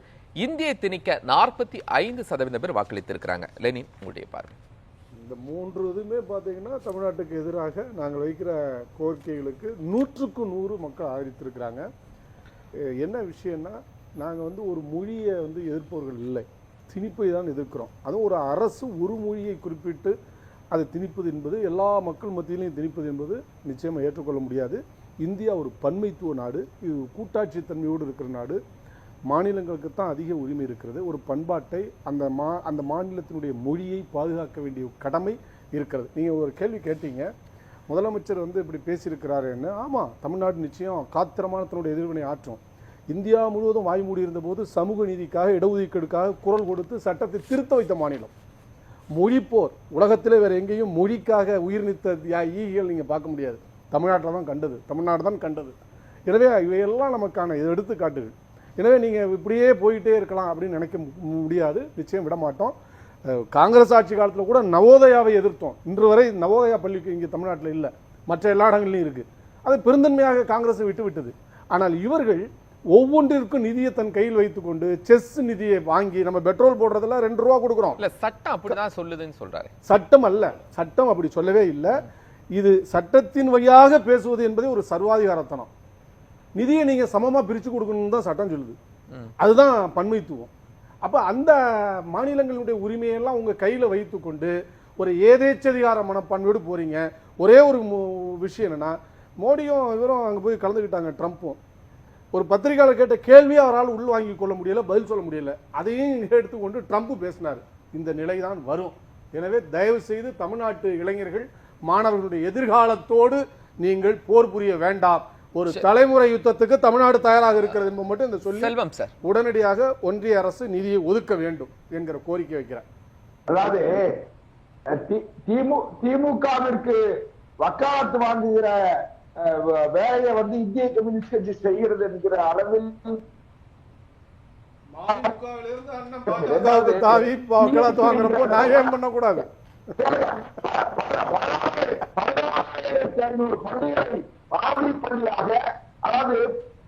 Speaker 1: இந்தியை திணிக்க 45% பேர் வாக்களித்திருக்கிறாங்க. லெனின், உங்களுடைய பார்வை.
Speaker 2: இந்த 3 இதுமே பார்த்தீங்கன்னா தமிழ்நாட்டுக்கு எதிராக நாங்கள் வைக்கிற கோரிக்கைகளுக்கு 100க்கு 100 மக்கள் ஆதரித்திருக்கிறாங்க. என்ன விஷயம்னா, நாங்கள் ஒரு மொழியை எதிர்ப்பவர்கள் இல்லை, திணிப்பை தான் எதிர்க்கிறோம். அதுவும் ஒரு அரசு ஒரு மொழியை குறிப்பிட்டு அதை திணிப்பது என்பது, எல்லா மக்கள் மத்தியிலையும் திணிப்பது என்பது நிச்சயமாக ஏற்றுக்கொள்ள முடியாது. இந்தியா ஒரு பன்மைத்துவ நாடு, இது கூட்டாட்சி தன்மையோடு இருக்கிற நாடு. மாநிலங்களுக்கு தான் அதிக உரிமை இருக்கிறது. ஒரு பண்பாட்டை, அந்த மாநிலத்தினுடைய மொழியை பாதுகாக்க வேண்டிய கடமை இருக்கிறது. நீங்கள் ஒரு கேள்வி கேட்டீங்க, முதலமைச்சர் இப்படி பேசியிருக்கிறாருன்னு. ஆமாம், தமிழ்நாடு நிச்சயம் காத்திரமான தன்னுடைய எதிர்வினை ஆற்றும். இந்தியா முழுவதும் வாய் மூடி இருந்தபோது சமூக நீதிக்காக, இடஒதுக்கீடுக்காக குரல் கொடுத்து சட்டத்தை திருத்த வைத்த மாநிலம். மொழிப்போர் உலகத்திலே வேறு எங்கேயும் மொழிக்காக உயிர் நீத்த ஈகிகள் நீங்கள் பார்க்க முடியாது. தமிழ்நாட்டில் தான் கண்டது, தமிழ்நாடு தான் கண்டது. எனவே இவையெல்லாம் நமக்கான எடுத்துக்காட்டுகள். எனவே நீங்கள் இப்படியே போயிட்டே இருக்கலாம் அப்படின்னு நினைக்க முடியாது, நிச்சயம் விட மாட்டோம். காங்கிரஸ் ஆட்சி காலத்தில் கூட நவோதயாவை எதிர்த்தோம். இன்று வரை நவோதயா பள்ளிக்கு இங்கே தமிழ்நாட்டில் இல்லை, மற்ற எல்லா இடங்கள்லையும் இருக்குது. அது பெருந்தன்மையாக காங்கிரஸை விட்டுவிட்டது. ஆனால் இவர்கள் ஒவ்வொன்றிற்கும் நிதியை தன் கையில் வைத்துக் கொண்டு செஸ் நிதியை வாங்கி, நம்ம பெட்ரோல் போடுறதுல 2 ரூபா கொடுக்குறோம்.
Speaker 1: இல்ல, சட்டம் அப்படிதான் சொல்லுதுன்னு சொல்றாரு.
Speaker 2: சட்டம் அல்ல, சட்டம் அப்படி சொல்லவே இல்லை. இது சட்டத்தின் வழியாக பேசுவது என்பதே ஒரு சர்வாதிகாரத்தனம். நிதியை நீங்க சமமா பிரிச்சு கொடுக்கணும்னு தான் சட்டம் சொல்லுது. அதுதான் பன்மைத்துவம். அப்ப அந்த மாநிலங்களுடைய உரிமையெல்லாம் உங்க கையில வைத்து கொண்டு ஒரு ஏதேச்சதிகார மனப்பான்மையோடு போறீங்க. ஒரே ஒரு விஷயம் என்னன்னா, மோடியும் இவரும் அங்க போய் கலந்துக்கிட்டாங்க, ட்ரம்ப்பும். ஒரு பத்திரிகையாளர் கேட்ட கேள்வியை அவரால் உள் வாங்கி கொள்ள முடியல, பதில் சொல்ல முடியல. அதையும் எடுத்துக்கொண்டு ட்ரம்ப் பேசினார். இந்த நிலைதான் வரும். எனவே தயவு செய்து தமிழ்நாட்டு இளைஞர்கள், மாணவர்களுடைய எதிர்காலத்தோடு நீங்கள் போர் புரிய வேண்டாம். ஒரு தலைமுறை யுத்தத்துக்கு தமிழ்நாடு தயாராக இருக்கிறது என்பது மட்டும் இந்த சொல்லி
Speaker 1: செல்வம் சார்
Speaker 2: உடனடியாக ஒன்றிய அரசு நிதியை ஒதுக்க வேண்டும் என்கிற கோரிக்கை வைக்கிறார்.
Speaker 4: அதாவது திமுகவிற்கு வக்காலத்து வாங்குகிற வேலையை இந்திய கம்யூனிஸ்ட் கட்சி செய்கிறது என்கிற அளவில்
Speaker 2: தாவி வக்காலத்து வாங்குறப்போ நான் ஏன் பண்ணக்கூடாது?
Speaker 4: அதாவது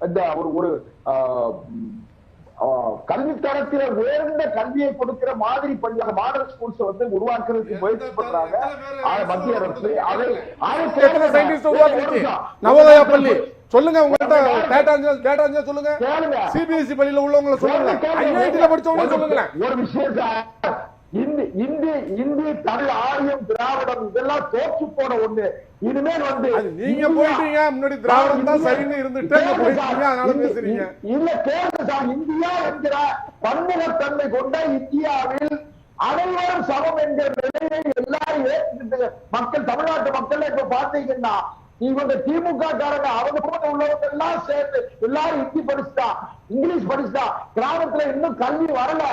Speaker 4: இந்த ஒரு கல்வி தரத்தில் உயர்ந்த கல்வியை கொடுக்கிற மாதிரி பள்ளி, மாடல் ஸ்கூல்ஸ் உருவாக்குறதுக்கு முயற்சி பண்றாங்க மத்திய அரசு.
Speaker 2: நவோதயா பள்ளி சொல்லுங்க, உங்கள்கிட்ட சொல்லுங்க. சிபிஎஸ்இ பள்ளியில உள்ளவங்களை சொல்லுங்க, ஐஐடில படிச்சவங்க சொல்லுங்க.
Speaker 4: ஒரு விஷயம் இந்தி தமிழ் ஆரியம் திராவிடம் இதெல்லாம் தோற்று போன ஒண்ணு. இனிமேல் வந்து
Speaker 2: நீங்க போயிட்டீங்க, முன்னாடி திராவிடம் தான் சரின்னு இருந்துட்டு அதனால பேசுறீங்க.
Speaker 4: இல்ல கேளுங்க சார், இந்தியா என்கிற பன்முகத்தன்மை கொண்ட இந்தியாவில் அனைவரும் சமம் என்கிற நிலையை எல்லாரும் ஏற்றுக்கிட்டு மக்கள், தமிழ்நாட்டு மக்கள் இப்ப பாத்தீங்கன்னா இவங்க திமுக காரங்க அவங்க கூட உள்ளவங்க எல்லாம் சேர்ந்து எல்லாரும் ஹிந்தி படிச்சுட்டா, இங்கிலீஷ் படிச்சுட்டா, கிராமத்துல இன்னும் கல்வி வரல,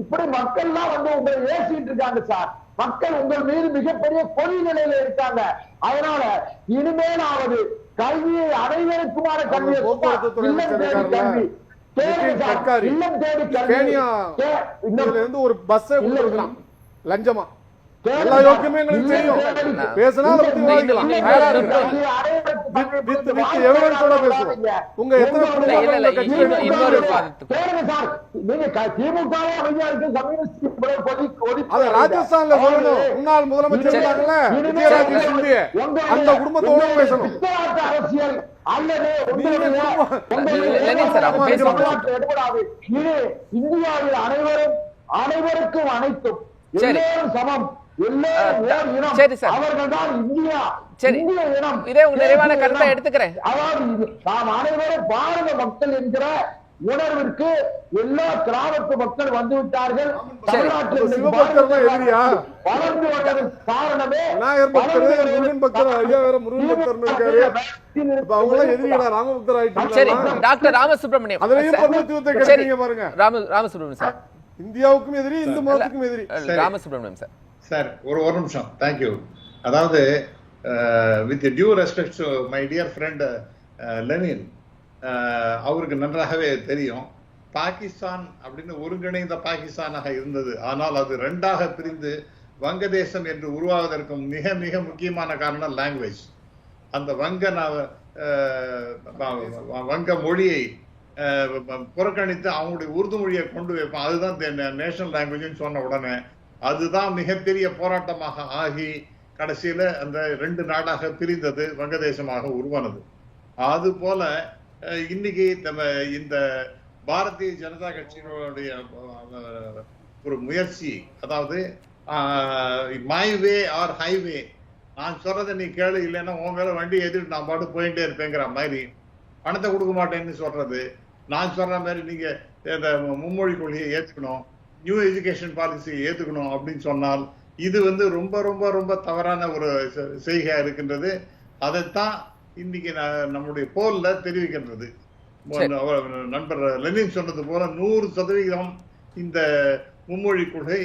Speaker 4: இப்படி மக்கள் எல்லாம் வந்து உங்களை ஏசிட்டு இருக்காங்க சார். மக்கள் உங்கள் மீது மிகப்பெரிய பொறி நிலையில இருக்காங்க. அதனால இனிமேலாவது கல்வியை அனைவருக்குமான கல்வியை
Speaker 2: இருந்து ஒரு பஸ் லஞ்சமா எல்லா யோக்கியமே எங்களுக்கு தெரியும். பேசினா உங்க எத்தனை ராஜஸ்தான்ல சொல்லணும். முன்னாள் முதலமைச்சர் அந்த குடும்பத்தோட பேசணும்.
Speaker 4: அரசியல் அல்லது இந்தியாவில் அனைவருக்கும் அனைத்தும் எல்லோரும் சமம், அவர்கள் தான் இந்தியா.
Speaker 1: இதே உங்க நிறைவான கருத்தை எடுத்துக்கிறேன்.
Speaker 4: அதாவது நாம் அனைவரும் பாரத மக்கள் என்கிற உணர்விற்கு எல்லா கிராமத்து மக்கள் வந்து விட்டார்கள். தமிழ்நாட்டில் வளர்ந்து வந்ததற்கு காரணமே
Speaker 1: டாக்டர் ராமசுப்ரமணியம். ராமசுப்ரமணியம் சார்
Speaker 2: இந்தியாவுக்கும் எதிரி, இந்து மதத்துக்கும் எதிரி.
Speaker 1: ராமசுப்ரமணியம் சார்.
Speaker 5: சார் ஒரு நிமிஷம். தேங்க்யூ. அதாவது with due respect to my dear friend Lenin, அவருக்கு நன்றாகவே தெரியும் பாகிஸ்தான் அப்படின்னு ஒருங்கிணைந்த பாகிஸ்தானாக இருந்தது. ஆனால் அது ரெண்டாக பிரிந்து வங்கதேசம் என்று உருவாவதற்கு மிக மிக முக்கியமான காரணம் லாங்குவேஜ். அந்த வங்க மொழியை புறக்கணித்து அவங்களுடைய உருது மொழியை கொண்டு வைப்பான். அதுதான் நேஷனல் லாங்குவேஜ்னு சொன்ன உடனே அதுதான் மிகப்பெரிய போராட்டமாக ஆகி கடைசியில அந்த 2 நாடாக பிரிந்தது, வங்கதேசமாக உருவானது. அது போல இன்னைக்கு இந்த பாரதிய ஜனதா கட்சியினுடைய ஒரு முயற்சி, அதாவது மை வே ஆர் ஹைவே, நான் சொல்றதை நீ கேளு, இல்லைன்னா உன் மேல வண்டி எதிர்த்து நான் பாட்டு போயிட்டே இருப்பேங்கிற மாதிரி, பணத்தை கொடுக்க மாட்டேன்னு சொல்றது, நான் சொல்ற மாதிரி நீங்க இந்த மும்மொழி கொள்கையை ஏத்துக்கணும், நியூ எஜுகேஷன் பாலிசியை ஏத்துக்கணும் அப்படின்னு சொன்னால் இது வந்து ரொம்ப ரொம்ப ரொம்ப தவறான ஒரு செய்கையா இருக்கின்றது. அதைத்தான் இன்னைக்கு நம்முடைய போல்ல தெரிவிக்கின்றது. நண்பர் லெனின் சொன்னது போல 100% இந்த மும்மொழி கொள்கை,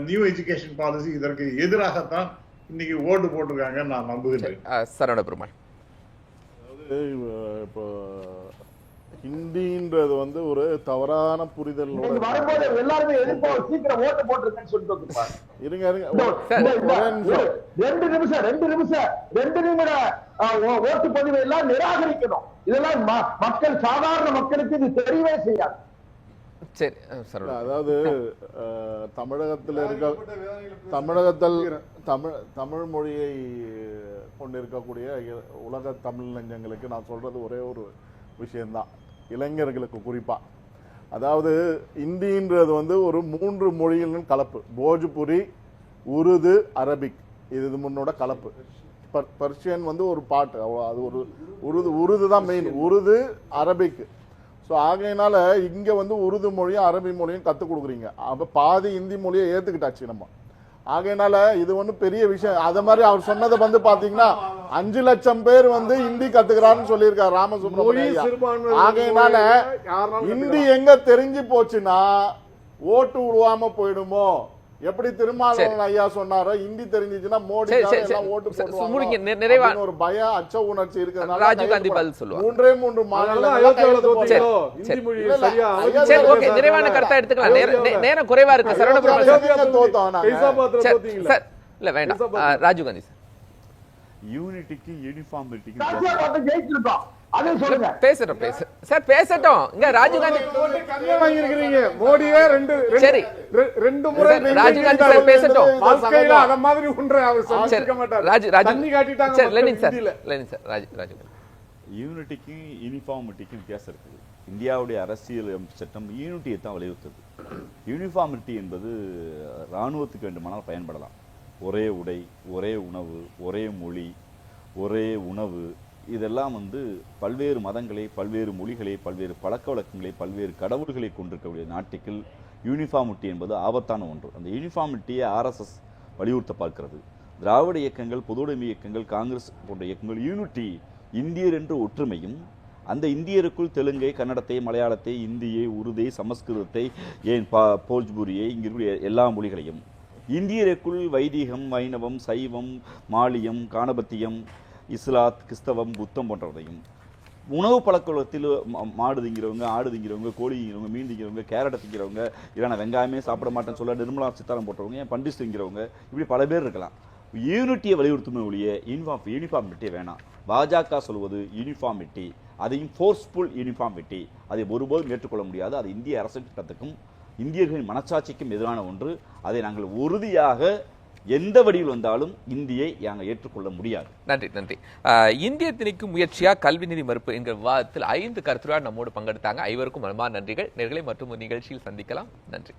Speaker 5: நியூ எஜுகேஷன் பாலிசி இதற்கு எதிராகத்தான் இன்னைக்கு ஓட்டு போட்டிருக்காங்க நான் நம்புகிறேன்.
Speaker 1: சரவண பெருமாள்,
Speaker 2: இப்போ ஹிந்தின்றது வந்து ஒரு தவறான புரிதல்.
Speaker 4: எல்லாருமே சீக்கிரம் ஓட்டு போட்டிருக்கேன்னு சொல்லிட்டு
Speaker 2: இருங்க
Speaker 4: 2 நிமிட ஓட்டு பதிவை எல்லாம் நிராகரிக்கணும். இதெல்லாம் மக்கள், சாதாரண மக்களுக்கு இது தெரியவே செய்யாது.
Speaker 2: அதாவது தமிழகத்தில் தமிழ் மொழியை கொண்டிருக்கக்கூடிய உலக தமிழ் நெஞ்சங்களுக்கு நான் சொல்றது ஒரே ஒரு விஷயம்தான், இளைஞர்களுக்கு குறிப்பா. அதாவது இந்தின்றது வந்து ஒரு 3 மொழிகளின் கலப்பு. போஜ்புரி, உருது, அரபிக், இது முன்னோட கலப்பு. பர்ஷியன் வந்து ஒரு பாட்டு, அது ஒரு உருது தான் மெயின், உருது அரபிக். ஸோ ஆகையினால இங்க வந்து உருது மொழியும் அரபி மொழியும் கற்றுக் கொடுக்குறீங்க. அப்போ பாதி இந்தி மொழியை ஏற்றுக்கிட்டாச்சு நம்ம. ஆகையினால இது ஒன்றும் பெரிய விஷயம். அதே மாதிரி அவர் சொன்னதை வந்து பாத்தீங்கன்னா 5 லட்சம் பேர் வந்து ஹிந்தி கத்துக்கிறாருன்னு சொல்லியிருக்காரு ராமசுப்ரமணியம். ஆகையினால ஹிந்தி எங்க தெரிஞ்சு போச்சுன்னா ஓட்டு விடுவாம போயிடுமோ, எப்படி திருமாவளவன் ஐயா சொன்னாரோ, ஹிந்தி தெரிஞ்சிச்சுன்னா மோடி ஓட்டு போடுவாங்க ஒரு பய அச்ச உணர்ச்சி இருக்கிறதுனால
Speaker 1: ராஜீவ்காந்தி பதில் சொல்லுவாங்க.
Speaker 2: 3
Speaker 1: நிறைவான கருத்தை எடுத்துக்கலாம், நேரம் குறைவா இருக்கு. இல்ல வேண்டாம், ராஜீவ்காந்தி சார்.
Speaker 3: யூனிட்டிக்கு யூனிஃபார்மிட்டிக்கு
Speaker 4: ஜெயிச்சிருக்கோம்.
Speaker 1: பேசட்டும் சார், பேசட்டும். இங்க ராஜீவ்காந்தி
Speaker 2: மோடியே 2 முறை
Speaker 1: ராஜீவ்காந்தி சார் பேசட்டும்.
Speaker 2: அத மாதிரி
Speaker 1: லெனின் சார், ராஜீவ்காந்தி
Speaker 3: யூனிட்டிக்கும் யூனிஃபார்மிட்டிக்கும் வித்தியாசம் இருக்குது. இந்தியாவுடைய அரசியல் சட்டம் யூனிட்டியை தான் வலியுறுத்துது. யூனிஃபார்மிட்டி என்பது இராணுவத்துக்கு வேண்டுமானால் பயன்படலாம். ஒரே உடை, ஒரே உணவு, ஒரே மொழி, ஒரே உணவு, இதெல்லாம் பல்வேறு மதங்களை, பல்வேறு மொழிகளை, பல்வேறு பழக்க வழக்கங்களை, பல்வேறு கடவுள்களை கொண்டிருக்கக்கூடிய நாட்டுக்குள் யூனிஃபார்மிட்டி என்பது ஆபத்தான ஒன்று. அந்த யூனிஃபார்மிட்டியை RSS வலியுறுத்த பார்க்கிறது. திராவிட இயக்கங்கள், பொதுவுடைமை இயக்கங்கள், காங்கிரஸ் போன்ற இயக்கங்கள் யூனிட்டி, இந்தியர் என்ற ஒற்றுமையும், அந்த இந்தியருக்குள் தெலுங்கை, கன்னடத்தை, மலையாளத்தை, இந்தியை, உருதை, சமஸ்கிருதத்தை, ஏன் போஜ்பூரியை, இங்கிருக்கிற எல்லா மொழிகளையும், இந்தியருக்குள் வைதிகம், வைணவம், சைவம், மாலியம், காணபத்தியம், இஸ்லாத், கிறிஸ்தவம், புத்தம் போன்றவரையும், உணவு பழக்க வழக்கத்தில் மாடு திங்கிறவங்க, ஆடு திங்கிறவங்க, கோழி திங்கிறவங்க, மீன் திங்கிறவங்க, கேரட் திங்கிறவங்க, இல்லைனா வெங்காயமே சாப்பிட மாட்டேன்னு சொல்ல நிர்மலா சீதாராமன் போட்டவங்க, ஏன் பண்டிஸ் திங்கிறவங்க, இப்படி பல பேர் இருக்கலாம். யூனிட்டியை வலியுறுத்துமே ஒழிய யூனிஃபார்மிட்டியை வேணாம். பாஜக சொல்வது யூனிஃபார்மிட்டி, அதையும் ஃபோர்ஸ்ஃபுல் யூனிஃபார்மிட்டி, அதை ஒருபோதும் ஏற்றுக்கொள்ள முடியாது. அது இந்திய அரசியல் சட்டத்துக்கும் இந்தியர்களின் மனசாட்சிக்கும் எதிரான ஒன்று. அதை நாங்கள் உறுதியாக எந்த வடிவில் வந்தாலும் இந்தியை நாங்கள் ஏற்றுக்கொள்ள முடியாது.
Speaker 1: நன்றி நன்றி. இந்திய திணிக்கும் முயற்சியா கல்வி நிதி மறுப்பு என்கிற விவாதத்தில் 5 கருத்துரையாளர் நம்மோடு பங்கெடுத்தாங்க. 5வருக்கும் மனமார்ந்த நன்றிகள். நேர்களை மற்றும் ஒரு நிகழ்ச்சியில் சந்திக்கலாம். நன்றி.